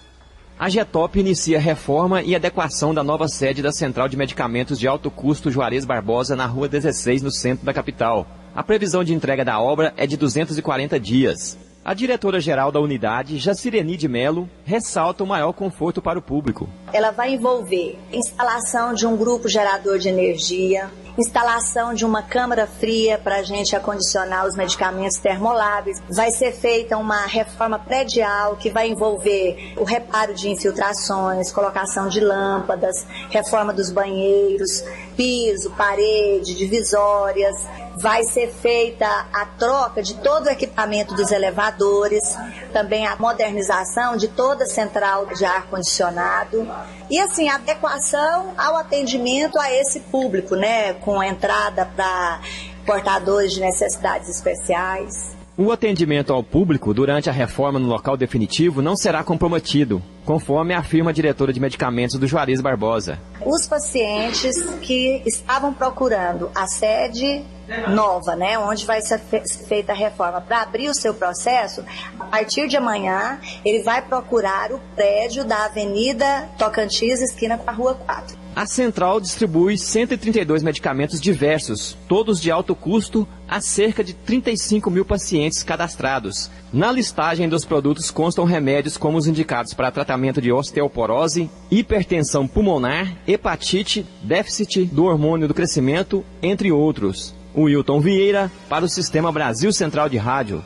A Getop inicia reforma e adequação da nova sede da Central de Medicamentos de Alto Custo Juarez Barbosa na Rua 16, no centro da capital. A previsão de entrega da obra é de 240 dias. A diretora-geral da unidade, Jacireni de Melo, ressalta o maior conforto para o público. Ela vai envolver instalação de um grupo gerador de energia, instalação de uma câmara fria para a gente acondicionar os medicamentos termoláveis. Vai ser feita uma reforma predial que vai envolver o reparo de infiltrações, colocação de lâmpadas, reforma dos banheiros, piso, parede, divisórias. Vai ser feita a troca de todo o equipamento dos elevadores, também a modernização de toda a central de ar-condicionado e, assim, a adequação ao atendimento a esse público, né, com entrada para portadores de necessidades especiais. O atendimento ao público durante a reforma no local definitivo não será comprometido, conforme afirma a diretora de medicamentos do Juarez Barbosa. Os pacientes que estavam procurando a sede nova, né, onde vai ser feita a reforma, para abrir o seu processo, a partir de amanhã ele vai procurar o prédio da Avenida Tocantins, esquina com a Rua 4. A central distribui 132 medicamentos diversos, todos de alto custo, a cerca de 35 mil pacientes cadastrados. Na listagem dos produtos constam remédios como os indicados para tratamento de osteoporose, hipertensão pulmonar, hepatite, déficit do hormônio do crescimento, entre outros. Wilton Vieira para o Sistema Brasil Central de Rádio.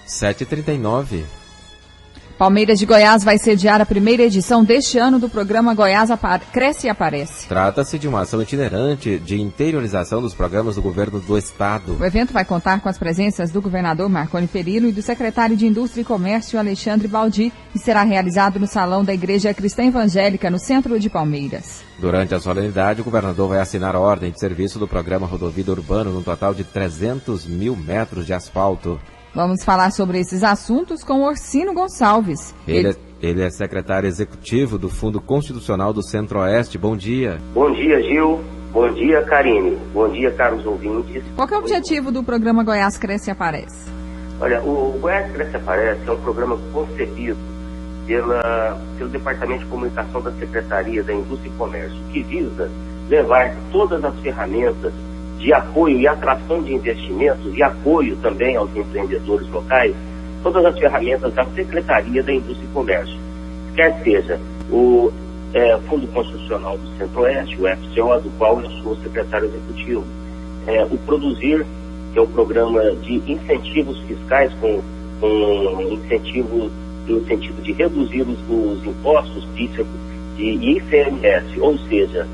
7h39. Palmeiras de Goiás vai sediar a primeira edição deste ano do programa Goiás Cresce e Aparece. Trata-se de uma ação itinerante de interiorização dos programas do governo do estado. O evento vai contar com as presenças do governador Marconi Perillo e do secretário de Indústria e Comércio Alexandre Baldi e será realizado no Salão da Igreja Cristã Evangélica, no centro de Palmeiras. Durante a solenidade, o governador vai assinar a ordem de serviço do programa Rodovida Urbano, num total de 300 mil metros de asfalto. Vamos falar sobre esses assuntos com Orsino Gonçalves. Ele é secretário executivo do Fundo Constitucional do Centro-Oeste. Bom dia. Bom dia, Gil. Bom dia, Karine. Bom dia, caros ouvintes. Qual que é o objetivo do programa Goiás Cresce e Aparece? Olha, o Goiás Cresce e Aparece é um programa concebido pelo Departamento de Comunicação da Secretaria da Indústria e Comércio, que visa levar todas as ferramentas de apoio e atração de investimentos e apoio também aos empreendedores locais, todas as ferramentas da Secretaria da Indústria e Comércio, quer seja o Fundo Constitucional do Centro-Oeste, o FCO, do qual eu sou secretário executivo, o Produzir, que é o programa de incentivos fiscais com incentivo no sentido de reduzir os impostos de ICMS, ou seja,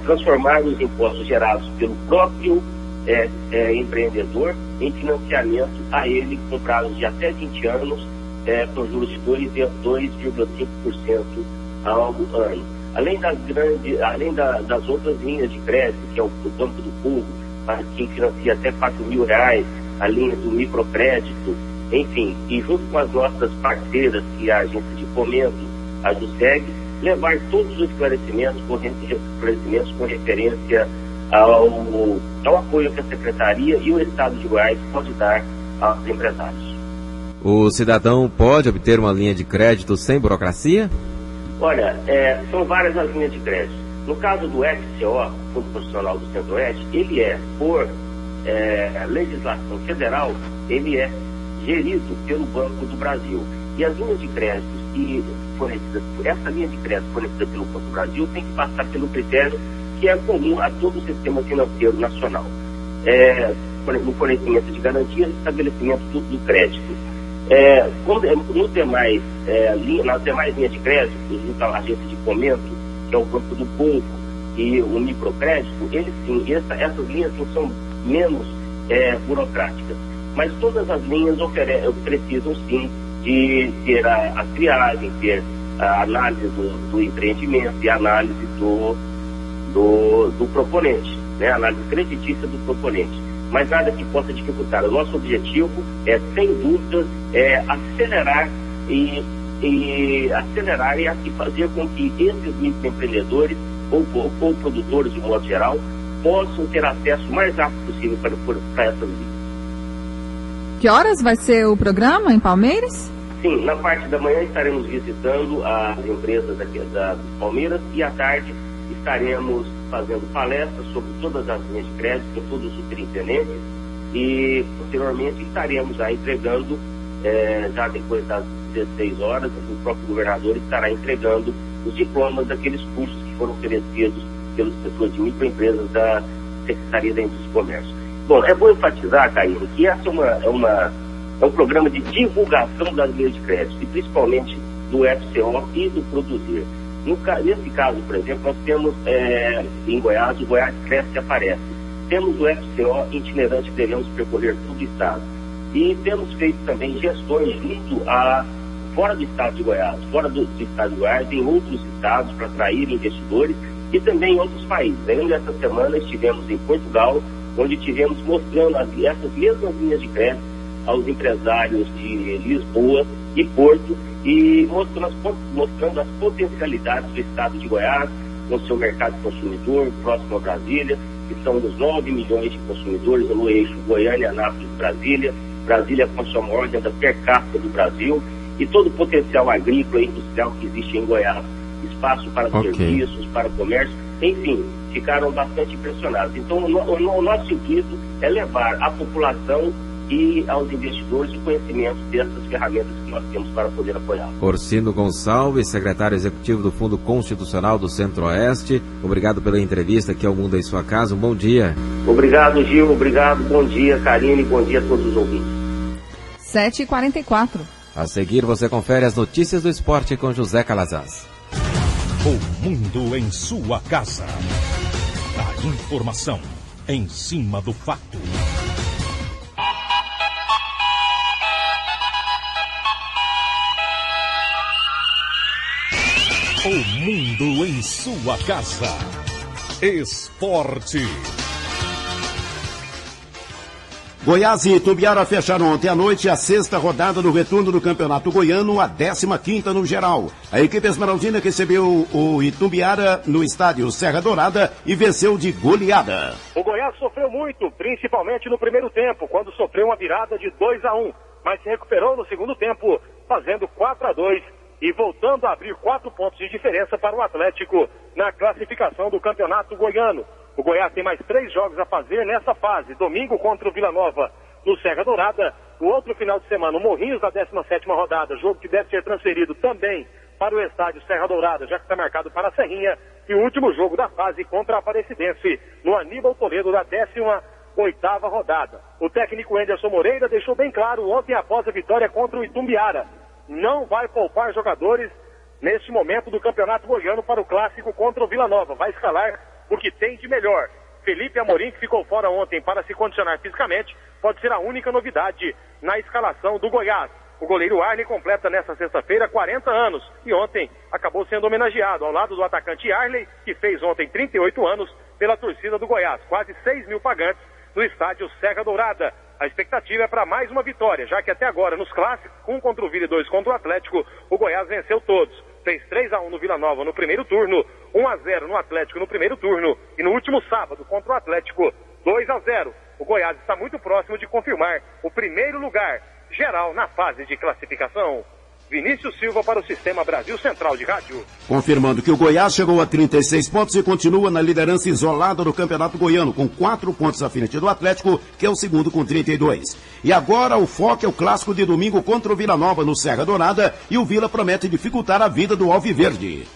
transformar os impostos gerados pelo próprio empreendedor em financiamento a ele com prazo de até 20 anos, com juros de 2,5% ao ano. Além das outras linhas de crédito, que é o Banco do Povo, para quem financia até R$4.000, a linha do microcrédito, enfim, e junto com as nossas parceiras, que é a Agência de Fomento, a JUSEG, levar todos os esclarecimentos com referência ao apoio que a Secretaria e o Estado de Goiás pode dar aos empresários. O cidadão pode obter uma linha de crédito sem burocracia? Olha, são várias as linhas de crédito. No caso do FCO, Fundo Constitucional do Centro-Oeste, ele por legislação federal, ele é gerido pelo Banco do Brasil. E as linhas de crédito essa linha de crédito fornecida pelo Banco do Brasil tem que passar pelo critério que é comum a todo o sistema financeiro nacional. No fornecimento de garantias e estabelecimento do crédito. Nas demais linhas de crédito, junto à Agência de Fomento, que é o Banco do Povo, e o microcrédito, essas linhas são menos burocráticas. Mas todas as linhas precisam sim de ter a triagem, ter a análise do empreendimento e a análise do proponente, né? A análise creditícia do proponente. Mas nada que possa dificultar. O nosso objetivo sem dúvida, acelerar e fazer com que esses microempreendedores ou produtores, de modo geral, possam ter acesso o mais rápido possível para essas linhas. Que horas vai ser o programa em Palmeiras? Sim, na parte da manhã estaremos visitando as empresas aqui de Palmeiras e à tarde estaremos fazendo palestras sobre todas as linhas de crédito com todos os superintendentes e posteriormente estaremos já entregando, já depois das 16 horas, o próprio governador estará entregando os diplomas daqueles cursos que foram oferecidos pelos setores de microempresas da Secretaria da Indústria e Comércio. Bom, é bom enfatizar, Caíno, que essa é um programa de divulgação das linhas de crédito, e principalmente do FCO e do Produzir. Nesse caso, por exemplo, nós temos em Goiás, o Goiás Cresce e Aparece. Temos o FCO itinerante que devemos percorrer todo o estado. E temos feito também gestões fora do estado de Goiás, em outros estados, para atrair investidores, e também em outros países. Ainda essa semana estivemos em Portugal, onde estivemos mostrando essas mesmas linhas de crédito aos empresários de Lisboa e Porto, e mostrando as potencialidades do estado de Goiás, com seu mercado consumidor próximo a Brasília, que são os 9 milhões de consumidores no eixo Goiânia, Anápolis e Brasília com sua maior renda per capita do Brasil, e todo o potencial agrícola e industrial que existe em Goiás, espaço para serviços, para comércio, enfim, ficaram bastante impressionados. Então, o nosso intuito é levar à população e aos investidores o conhecimento dessas ferramentas que nós temos para poder apoiar. Orsino Gonçalves, secretário executivo do Fundo Constitucional do Centro-Oeste, obrigado pela entrevista aqui ao Mundo em Sua Casa. Um bom dia. Obrigado, Gil. Obrigado. Bom dia, Karine. Bom dia a todos os ouvintes. 7h44. A seguir, você confere as notícias do esporte com José Calazans. O Mundo em Sua Casa. A informação em cima do fato. O Mundo em Sua Casa. Esporte. Goiás e Itumbiara fecharam ontem à noite a 6ª rodada do retorno do Campeonato Goiano, a 15ª no geral. A equipe esmeraldina recebeu o Itumbiara no estádio Serra Dourada e venceu de goleada. O Goiás sofreu muito, principalmente no primeiro tempo, quando sofreu uma virada de 2-1, mas se recuperou no segundo tempo, fazendo 4-2 e voltando a abrir 4 pontos de diferença para o Atlético na classificação do Campeonato Goiano. O Goiás tem mais 3 jogos a fazer nessa fase. Domingo contra o Vila Nova no Serra Dourada. O outro final de semana, o Morrinhos da 17ª rodada. Jogo que deve ser transferido também para o estádio Serra Dourada, já que está marcado para a Serrinha. E o último jogo da fase contra a Aparecidense no Aníbal Toledo da 18ª rodada. O técnico Anderson Moreira deixou bem claro ontem após a vitória contra o Itumbiara. Não vai poupar jogadores neste momento do Campeonato Goiano para o clássico contra o Vila Nova. Vai escalar o que tem de melhor. Felipe Amorim, que ficou fora ontem para se condicionar fisicamente, pode ser a única novidade na escalação do Goiás. O goleiro Arley completa nesta sexta-feira 40 anos e ontem acabou sendo homenageado ao lado do atacante Arley, que fez ontem 38 anos pela torcida do Goiás. Quase 6 mil pagantes no estádio Serra Dourada. A expectativa é para mais uma vitória, já que até agora nos clássicos, 1 contra o Vila e 2 contra o Atlético, o Goiás venceu todos. Fez 3-1 no Vila Nova no primeiro turno, 1-0 no Atlético no primeiro turno e no último sábado contra o Atlético, 2-0. O Goiás está muito próximo de confirmar o primeiro lugar geral na fase de classificação. Vinícius Silva para o Sistema Brasil Central de Rádio. Confirmando que o Goiás chegou a 36 pontos e continua na liderança isolada do Campeonato Goiano, com 4 pontos à frente do Atlético, que é o segundo com 32. E agora o foco é o clássico de domingo contra o Vila Nova no Serra Dourada e o Vila promete dificultar a vida do Alviverde.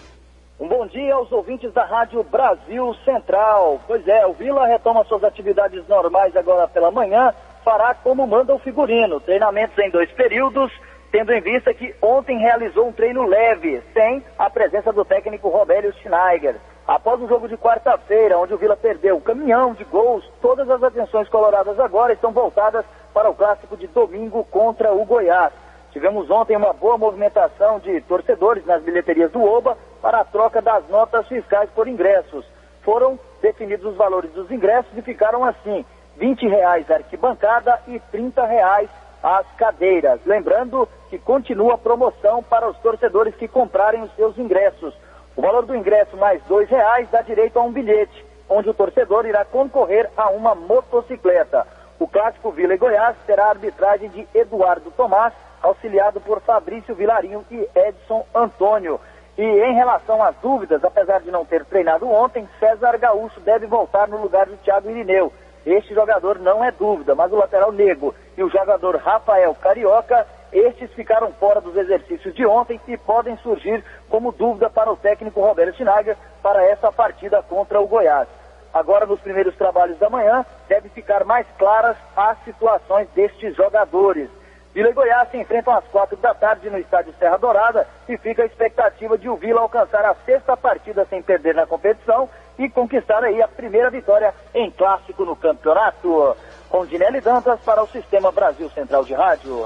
Um bom dia aos ouvintes da Rádio Brasil Central. Pois é, o Vila retoma suas atividades normais agora pela manhã, fará como manda o figurino, treinamentos em 2 períodos, tendo em vista que ontem realizou um treino leve, sem a presença do técnico Robélio Schneider. Após o jogo de quarta-feira, onde o Vila perdeu um caminhão de gols, todas as atenções coloradas agora estão voltadas para o clássico de domingo contra o Goiás. Tivemos ontem uma boa movimentação de torcedores nas bilheterias do Oba para a troca das notas fiscais por ingressos. Foram definidos os valores dos ingressos e ficaram assim, R$20 a arquibancada e R$30 as cadeiras. Lembrando que continua a promoção para os torcedores que comprarem os seus ingressos. O valor do ingresso mais R$2 dá direito a um bilhete, onde o torcedor irá concorrer a uma motocicleta. O clássico Vila e Goiás terá a arbitragem de Eduardo Tomás, auxiliado por Fabrício Vilarinho e Edson Antônio. E em relação às dúvidas, apesar de não ter treinado ontem, César Gaúcho deve voltar no lugar do Thiago Irineu. Este jogador não é dúvida, mas o lateral Nego e o jogador Rafael Carioca, estes ficaram fora dos exercícios de ontem e podem surgir como dúvida para o técnico Roberto Schneider para essa partida contra o Goiás. Agora, nos primeiros trabalhos da manhã, deve ficar mais claras as situações destes jogadores. Vila e Goiás se enfrentam às 4 da tarde no estádio Serra Dourada e fica a expectativa de o Vila alcançar a 6ª partida sem perder na competição e conquistar aí a primeira vitória em clássico no campeonato. Rondinelli Dantas para o Sistema Brasil Central de Rádio.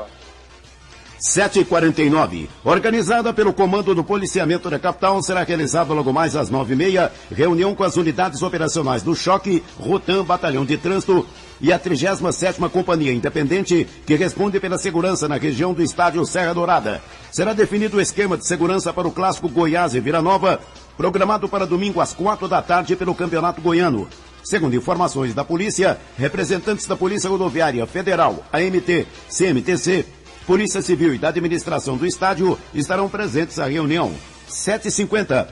7h49. Organizada pelo Comando do Policiamento da Capital, será realizada logo mais às 9h30, reunião com as unidades operacionais do Choque, Rotam, Batalhão de Trânsito e a 37ª Companhia Independente, que responde pela segurança na região do estádio Serra Dourada. Será definido o esquema de segurança para o clássico Goiás e Vila Nova, programado para domingo às 4 da tarde pelo Campeonato Goiano. Segundo informações da polícia, representantes da Polícia Rodoviária Federal, AMT, CMTC, Polícia Civil e da Administração do Estádio estarão presentes à reunião. 7h50.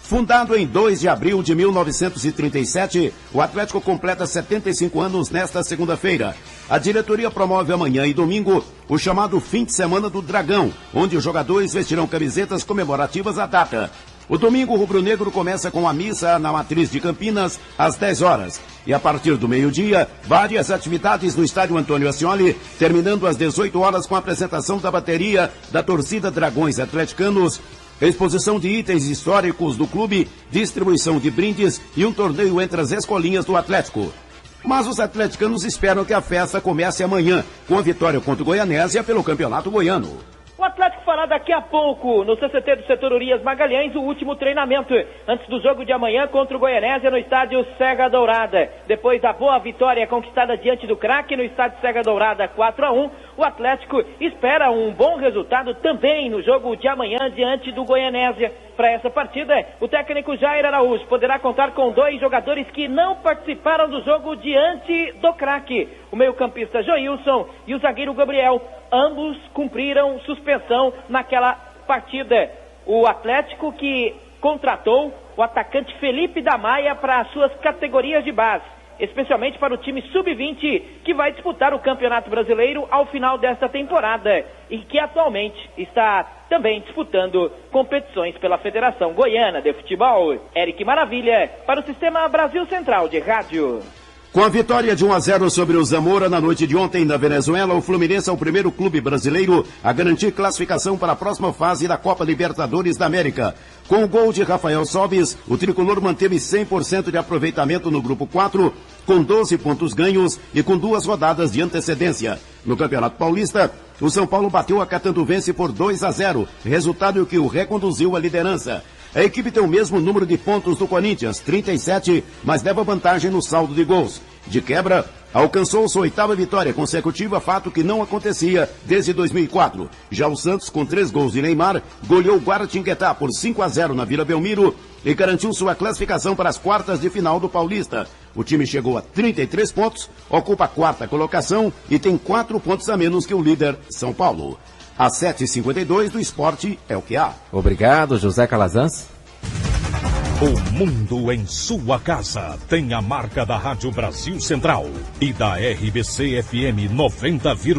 Fundado em 2 de abril de 1937, o Atlético completa 75 anos nesta segunda-feira. A diretoria promove amanhã e domingo o chamado Fim de Semana do Dragão, onde os jogadores vestirão camisetas comemorativas à data. O domingo rubro-negro começa com a missa na Matriz de Campinas, às 10 horas. E a partir do meio-dia, várias atividades no estádio Antônio Ascioli, terminando às 18 horas com a apresentação da bateria da torcida Dragões Atleticanos, exposição de itens históricos do clube, distribuição de brindes e um torneio entre as escolinhas do Atlético. Mas os atleticanos esperam que a festa comece amanhã, com a vitória contra o Goianésia pelo Campeonato Goiano. O Atlético fará daqui a pouco, no CCT do Setor Urias Magalhães, o último treinamento, antes do jogo de amanhã contra o Goianésia no estádio Serra Dourada. Depois da boa vitória conquistada diante do Craque no estádio Serra Dourada 4-1, o Atlético espera um bom resultado também no jogo de amanhã diante do Goianésia. Para essa partida, o técnico Jair Araújo poderá contar com 2 jogadores que não participaram do jogo diante do Craque. O meio-campista Joilson e o zagueiro Gabriel. Ambos cumpriram suspensão naquela partida. O Atlético que contratou o atacante Felipe da Maia para as suas categorias de base, especialmente para o time sub-20 que vai disputar o Campeonato Brasileiro ao final desta temporada e que atualmente está também disputando competições pela Federação Goiana de Futebol. Eric Maravilha para o Sistema Brasil Central de Rádio. Com a vitória de 1-0 sobre o Zamora na noite de ontem na Venezuela, o Fluminense é o primeiro clube brasileiro a garantir classificação para a próxima fase da Copa Libertadores da América. Com o gol de Rafael Sobis, o tricolor manteve 100% de aproveitamento no grupo 4, com 12 pontos ganhos e com 2 rodadas de antecedência. No Campeonato Paulista, o São Paulo bateu a Catanduvense por 2-0, resultado que o reconduziu à liderança. A equipe tem o mesmo número de pontos do Corinthians, 37, mas leva vantagem no saldo de gols. De quebra, alcançou sua 8ª vitória consecutiva, fato que não acontecia desde 2004. Já o Santos, com 3 gols de Neymar, goleou o Guaratinguetá por 5-0 na Vila Belmiro e garantiu sua classificação para as quartas de final do Paulista. O time chegou a 33 pontos, ocupa a 4ª colocação e tem 4 pontos a menos que o líder São Paulo. Às 7h52 do esporte é o que há. Obrigado, José Calazans. O mundo em sua casa tem a marca da Rádio Brasil Central e da RBC FM 90,1.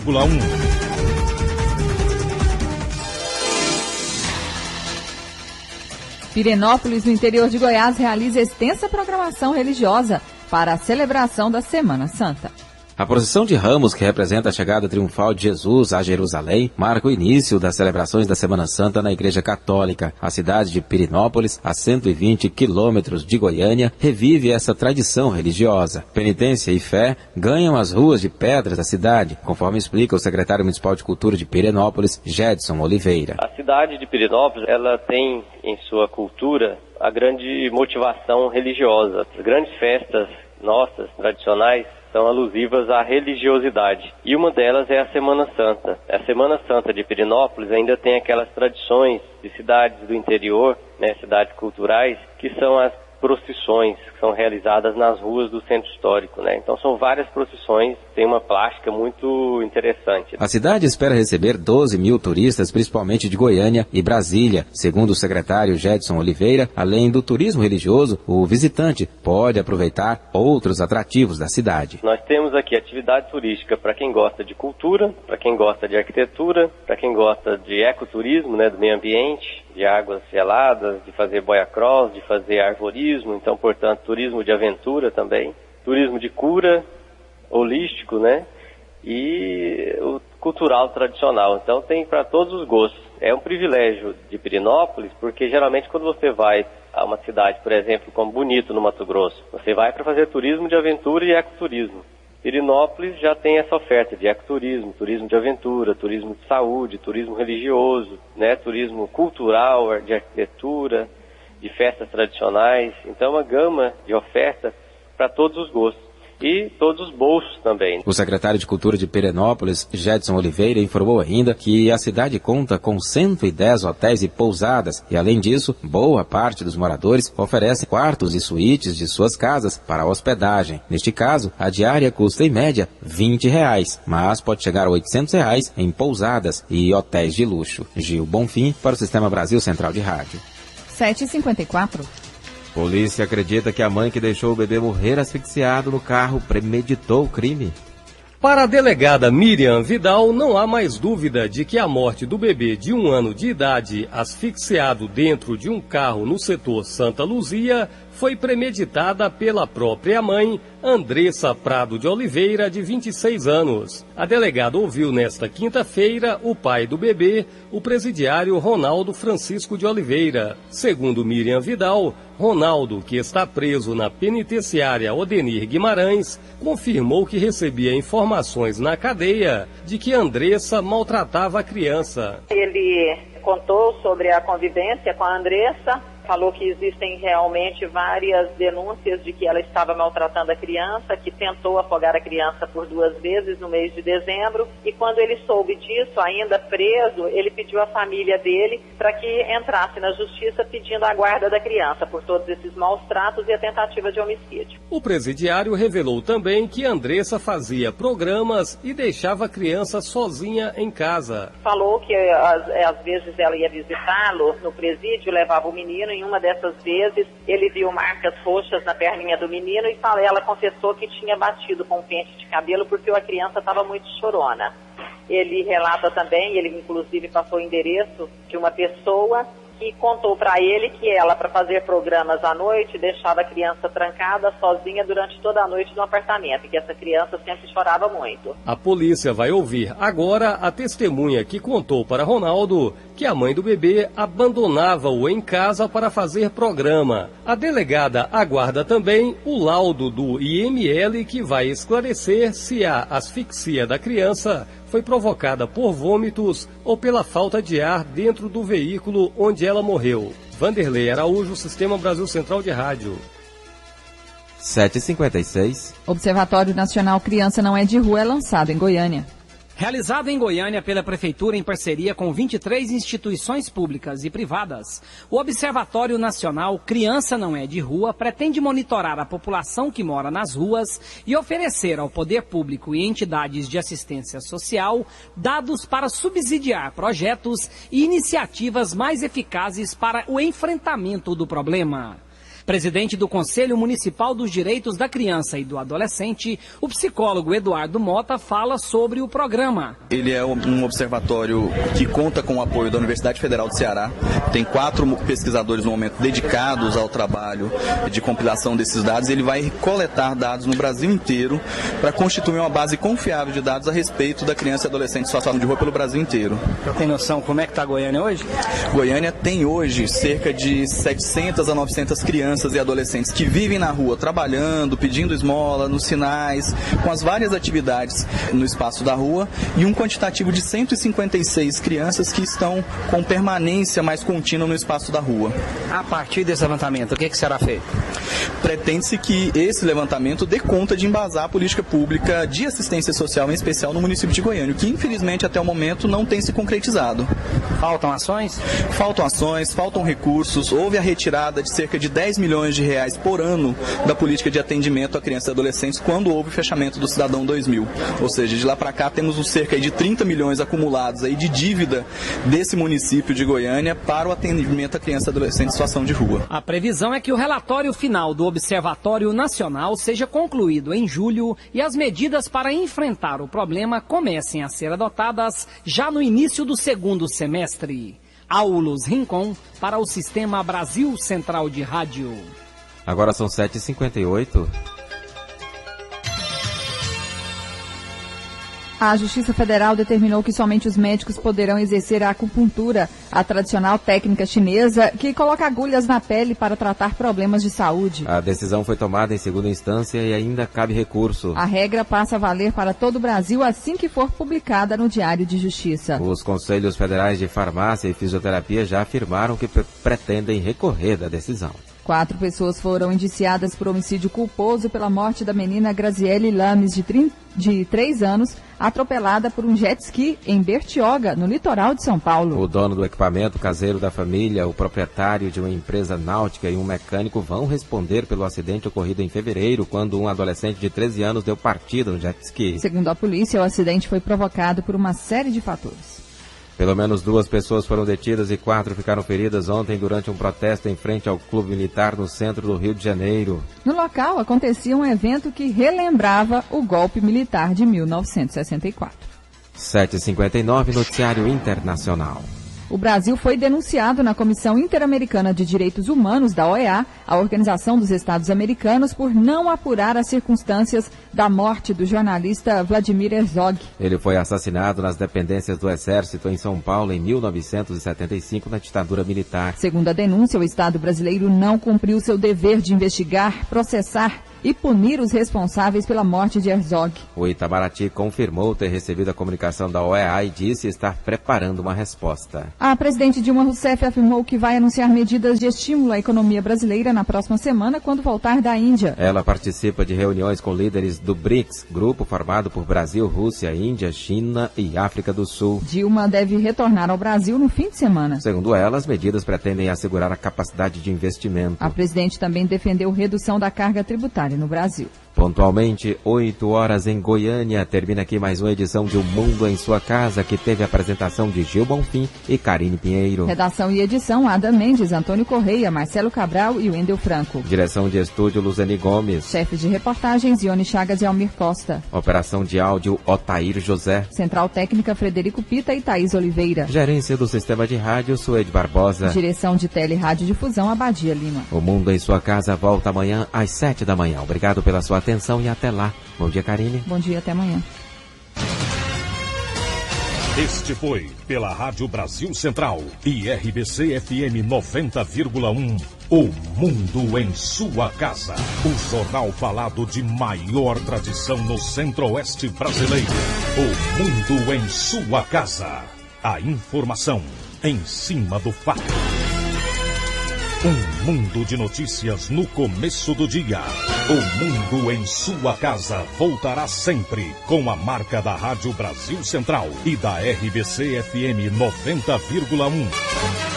Pirenópolis, no interior de Goiás, realiza extensa programação religiosa para a celebração da Semana Santa. A procissão de Ramos, que representa a chegada triunfal de Jesus a Jerusalém, marca o início das celebrações da Semana Santa na Igreja Católica. A cidade de Pirenópolis, a 120 quilômetros de Goiânia, revive essa tradição religiosa. Penitência e fé ganham as ruas de pedras da cidade, conforme explica o secretário municipal de Cultura de Pirenópolis, Jedson Oliveira. A cidade de Pirenópolis, ela tem em sua cultura a grande motivação religiosa. As grandes festas nossas, tradicionais, são alusivas à religiosidade. E uma delas é a Semana Santa. A Semana Santa de Pirenópolis ainda tem aquelas tradições de cidades do interior, né, cidades culturais, que são as procissões que são realizadas nas ruas do centro histórico, né? Então são várias procissões, tem uma plástica muito interessante. A cidade espera receber 12 mil turistas, principalmente de Goiânia e Brasília. Segundo o secretário Jedson Oliveira, além do turismo religioso, o visitante pode aproveitar outros atrativos da cidade. Nós temos aqui atividade turística para quem gosta de cultura, para quem gosta de arquitetura, para quem gosta de ecoturismo, né, do meio ambiente, de águas geladas, de fazer boia-cross, de fazer arvorismo, então, portanto, turismo de aventura também, turismo de cura, holístico, né, e o cultural tradicional. Então, tem para todos os gostos. É um privilégio de Pirenópolis, porque geralmente quando você vai a uma cidade, por exemplo, como Bonito, no Mato Grosso, você vai para fazer turismo de aventura e ecoturismo. Pirenópolis já tem essa oferta de ecoturismo, turismo de aventura, turismo de saúde, turismo religioso, né, turismo cultural, de arquitetura, de festas tradicionais. Então, uma gama de oferta para todos os gostos. E todos os bolsos também. O secretário de Cultura de Pirenópolis, Jedson Oliveira, informou ainda que a cidade conta com 110 hotéis e pousadas e, além disso, boa parte dos moradores oferece quartos e suítes de suas casas para hospedagem. Neste caso, a diária custa em média R$20, mas pode chegar a R$800 em pousadas e hotéis de luxo. Gil Bonfim para o Sistema Brasil Central de Rádio. 7h54. Polícia acredita que a mãe que deixou o bebê morrer asfixiado no carro premeditou o crime. Para a delegada Miriam Vidal, não há mais dúvida de que a morte do bebê de 1 ano de idade, asfixiado dentro de um carro no setor Santa Luzia, foi premeditada pela própria mãe, Andressa Prado de Oliveira, de 26 anos. A delegada ouviu nesta quinta-feira o pai do bebê, o presidiário Ronaldo Francisco de Oliveira. Segundo Miriam Vidal, Ronaldo, que está preso na penitenciária Odenir Guimarães, confirmou que recebia informações na cadeia de que Andressa maltratava a criança. Ele contou sobre a convivência com a Andressa, falou que existem realmente várias denúncias de que ela estava maltratando a criança, que tentou afogar a criança por 2 vezes no mês de dezembro, e quando ele soube disso, ainda preso, ele pediu à família dele para que entrasse na justiça pedindo a guarda da criança por todos esses maus tratos e a tentativa de homicídio. O presidiário revelou também que Andressa fazia programas e deixava a criança sozinha em casa. Falou que às vezes ela ia visitá-lo no presídio, levava o menino. Em uma dessas vezes, ele viu marcas roxas na perninha do menino e ela confessou que tinha batido com um pente de cabelo porque a criança estava muito chorona. Ele relata também, ele inclusive passou o endereço de uma pessoa que contou para ele que ela, para fazer programas à noite, deixava a criança trancada sozinha durante toda a noite no apartamento, e que essa criança sempre chorava muito. A polícia vai ouvir agora a testemunha que contou para Ronaldo que a mãe do bebê abandonava-o em casa para fazer programa. A delegada aguarda também o laudo do IML, que vai esclarecer se a asfixia da criança foi provocada por vômitos ou pela falta de ar dentro do veículo onde ela morreu. Vanderlei Araújo, Sistema Brasil Central de Rádio. 7h56. Observatório Nacional Criança Não é de Rua é lançado em Goiânia. Realizado em Goiânia pela Prefeitura em parceria com 23 instituições públicas e privadas, o Observatório Nacional Criança Não é de Rua pretende monitorar a população que mora nas ruas e oferecer ao poder público e entidades de assistência social dados para subsidiar projetos e iniciativas mais eficazes para o enfrentamento do problema. Presidente do Conselho Municipal dos Direitos da Criança e do Adolescente, o psicólogo Eduardo Mota fala sobre o programa. Ele é um observatório que conta com o apoio da Universidade Federal do Ceará. Tem 4 pesquisadores no momento dedicados ao trabalho de compilação desses dados. Ele vai coletar dados no Brasil inteiro para constituir uma base confiável de dados a respeito da criança e adolescente em situação de rua pelo Brasil inteiro. Você tem noção como é que está Goiânia hoje? Goiânia tem hoje cerca de 700 a 900 crianças e adolescentes que vivem na rua trabalhando, pedindo esmola, nos sinais, com as várias atividades no espaço da rua, e um quantitativo de 156 crianças que estão com permanência mais contínua no espaço da rua. A partir desse levantamento, o que será feito? Pretende-se que esse levantamento dê conta de embasar a política pública de assistência social, em especial no município de Goiânia, que infelizmente até o momento não tem se concretizado. Faltam ações? Faltam ações, faltam recursos. Houve a retirada de cerca de 10 milhões de reais por ano da política de atendimento a crianças e adolescentes quando houve o fechamento do Cidadão 2000. Ou seja, de lá para cá temos cerca de 30 milhões acumulados aí de dívida desse município de Goiânia para o atendimento a crianças e adolescentes em situação de rua. A previsão é que o relatório final do Observatório Nacional seja concluído em julho e as medidas para enfrentar o problema comecem a ser adotadas já no início do segundo semestre. Aulos Rincon para o Sistema Brasil Central de Rádio. Agora são 7h58. A Justiça Federal determinou que somente os médicos poderão exercer a acupuntura, a tradicional técnica chinesa que coloca agulhas na pele para tratar problemas de saúde. A decisão foi tomada em segunda instância e ainda cabe recurso. A regra passa a valer para todo o Brasil assim que for publicada no Diário de Justiça. Os Conselhos Federais de Farmácia e Fisioterapia já afirmaram que pretendem recorrer da decisão. 4 pessoas foram indiciadas por homicídio culposo pela morte da menina Graziele Lames, de 3 anos, atropelada por um jet ski em Bertioga, no litoral de São Paulo. O dono do equipamento caseiro da família, o proprietário de uma empresa náutica e um mecânico vão responder pelo acidente ocorrido em fevereiro, quando um adolescente de 13 anos deu partida no jet ski. Segundo a polícia, o acidente foi provocado por uma série de fatores. Pelo menos 2 pessoas foram detidas e 4 ficaram feridas ontem durante um protesto em frente ao Clube Militar no centro do Rio de Janeiro. No local acontecia um evento que relembrava o golpe militar de 1964. 7h59, Noticiário Internacional. O Brasil foi denunciado na Comissão Interamericana de Direitos Humanos, da OEA, a Organização dos Estados Americanos, por não apurar as circunstâncias da morte do jornalista Vladimir Herzog. Ele foi assassinado nas dependências do Exército em São Paulo em 1975, na ditadura militar. Segundo a denúncia, o Estado brasileiro não cumpriu seu dever de investigar, processar e punir os responsáveis pela morte de Herzog. O Itamaraty confirmou ter recebido a comunicação da OEA e disse estar preparando uma resposta. A presidente Dilma Rousseff afirmou que vai anunciar medidas de estímulo à economia brasileira na próxima semana, quando voltar da Índia. Ela participa de reuniões com líderes do BRICS, grupo formado por Brasil, Rússia, Índia, China e África do Sul. Dilma deve retornar ao Brasil no fim de semana. Segundo ela, as medidas pretendem assegurar a capacidade de investimento. A presidente também defendeu redução da carga tributária no Brasil. Pontualmente, 8 horas em Goiânia. Termina aqui mais uma edição de O Mundo em Sua Casa, que teve a apresentação de Gil Bonfim e Karine Pinheiro. Redação e edição, Ada Mendes, Antônio Correia, Marcelo Cabral e Wendel Franco. Direção de estúdio, Luzeni Gomes. Chefes de reportagens, Ione Chagas e Almir Costa. Operação de áudio, Otair José. Central técnica, Frederico Pita e Thaís Oliveira. Gerência do sistema de rádio, Suede Barbosa. Direção de tele e rádio difusão, Abadia Lima. O Mundo em Sua Casa volta amanhã às 7 da manhã. Obrigado pela sua atenção e até lá. Bom dia, Karine. Bom dia, até amanhã. Este foi, pela Rádio Brasil Central e RBC FM 90,1, O Mundo em Sua Casa. O jornal falado de maior tradição no Centro-Oeste brasileiro. O Mundo em Sua Casa. A informação em cima do fato. Um mundo de notícias no começo do dia. O Mundo em Sua Casa voltará sempre com a marca da Rádio Brasil Central e da RBC FM 90,1.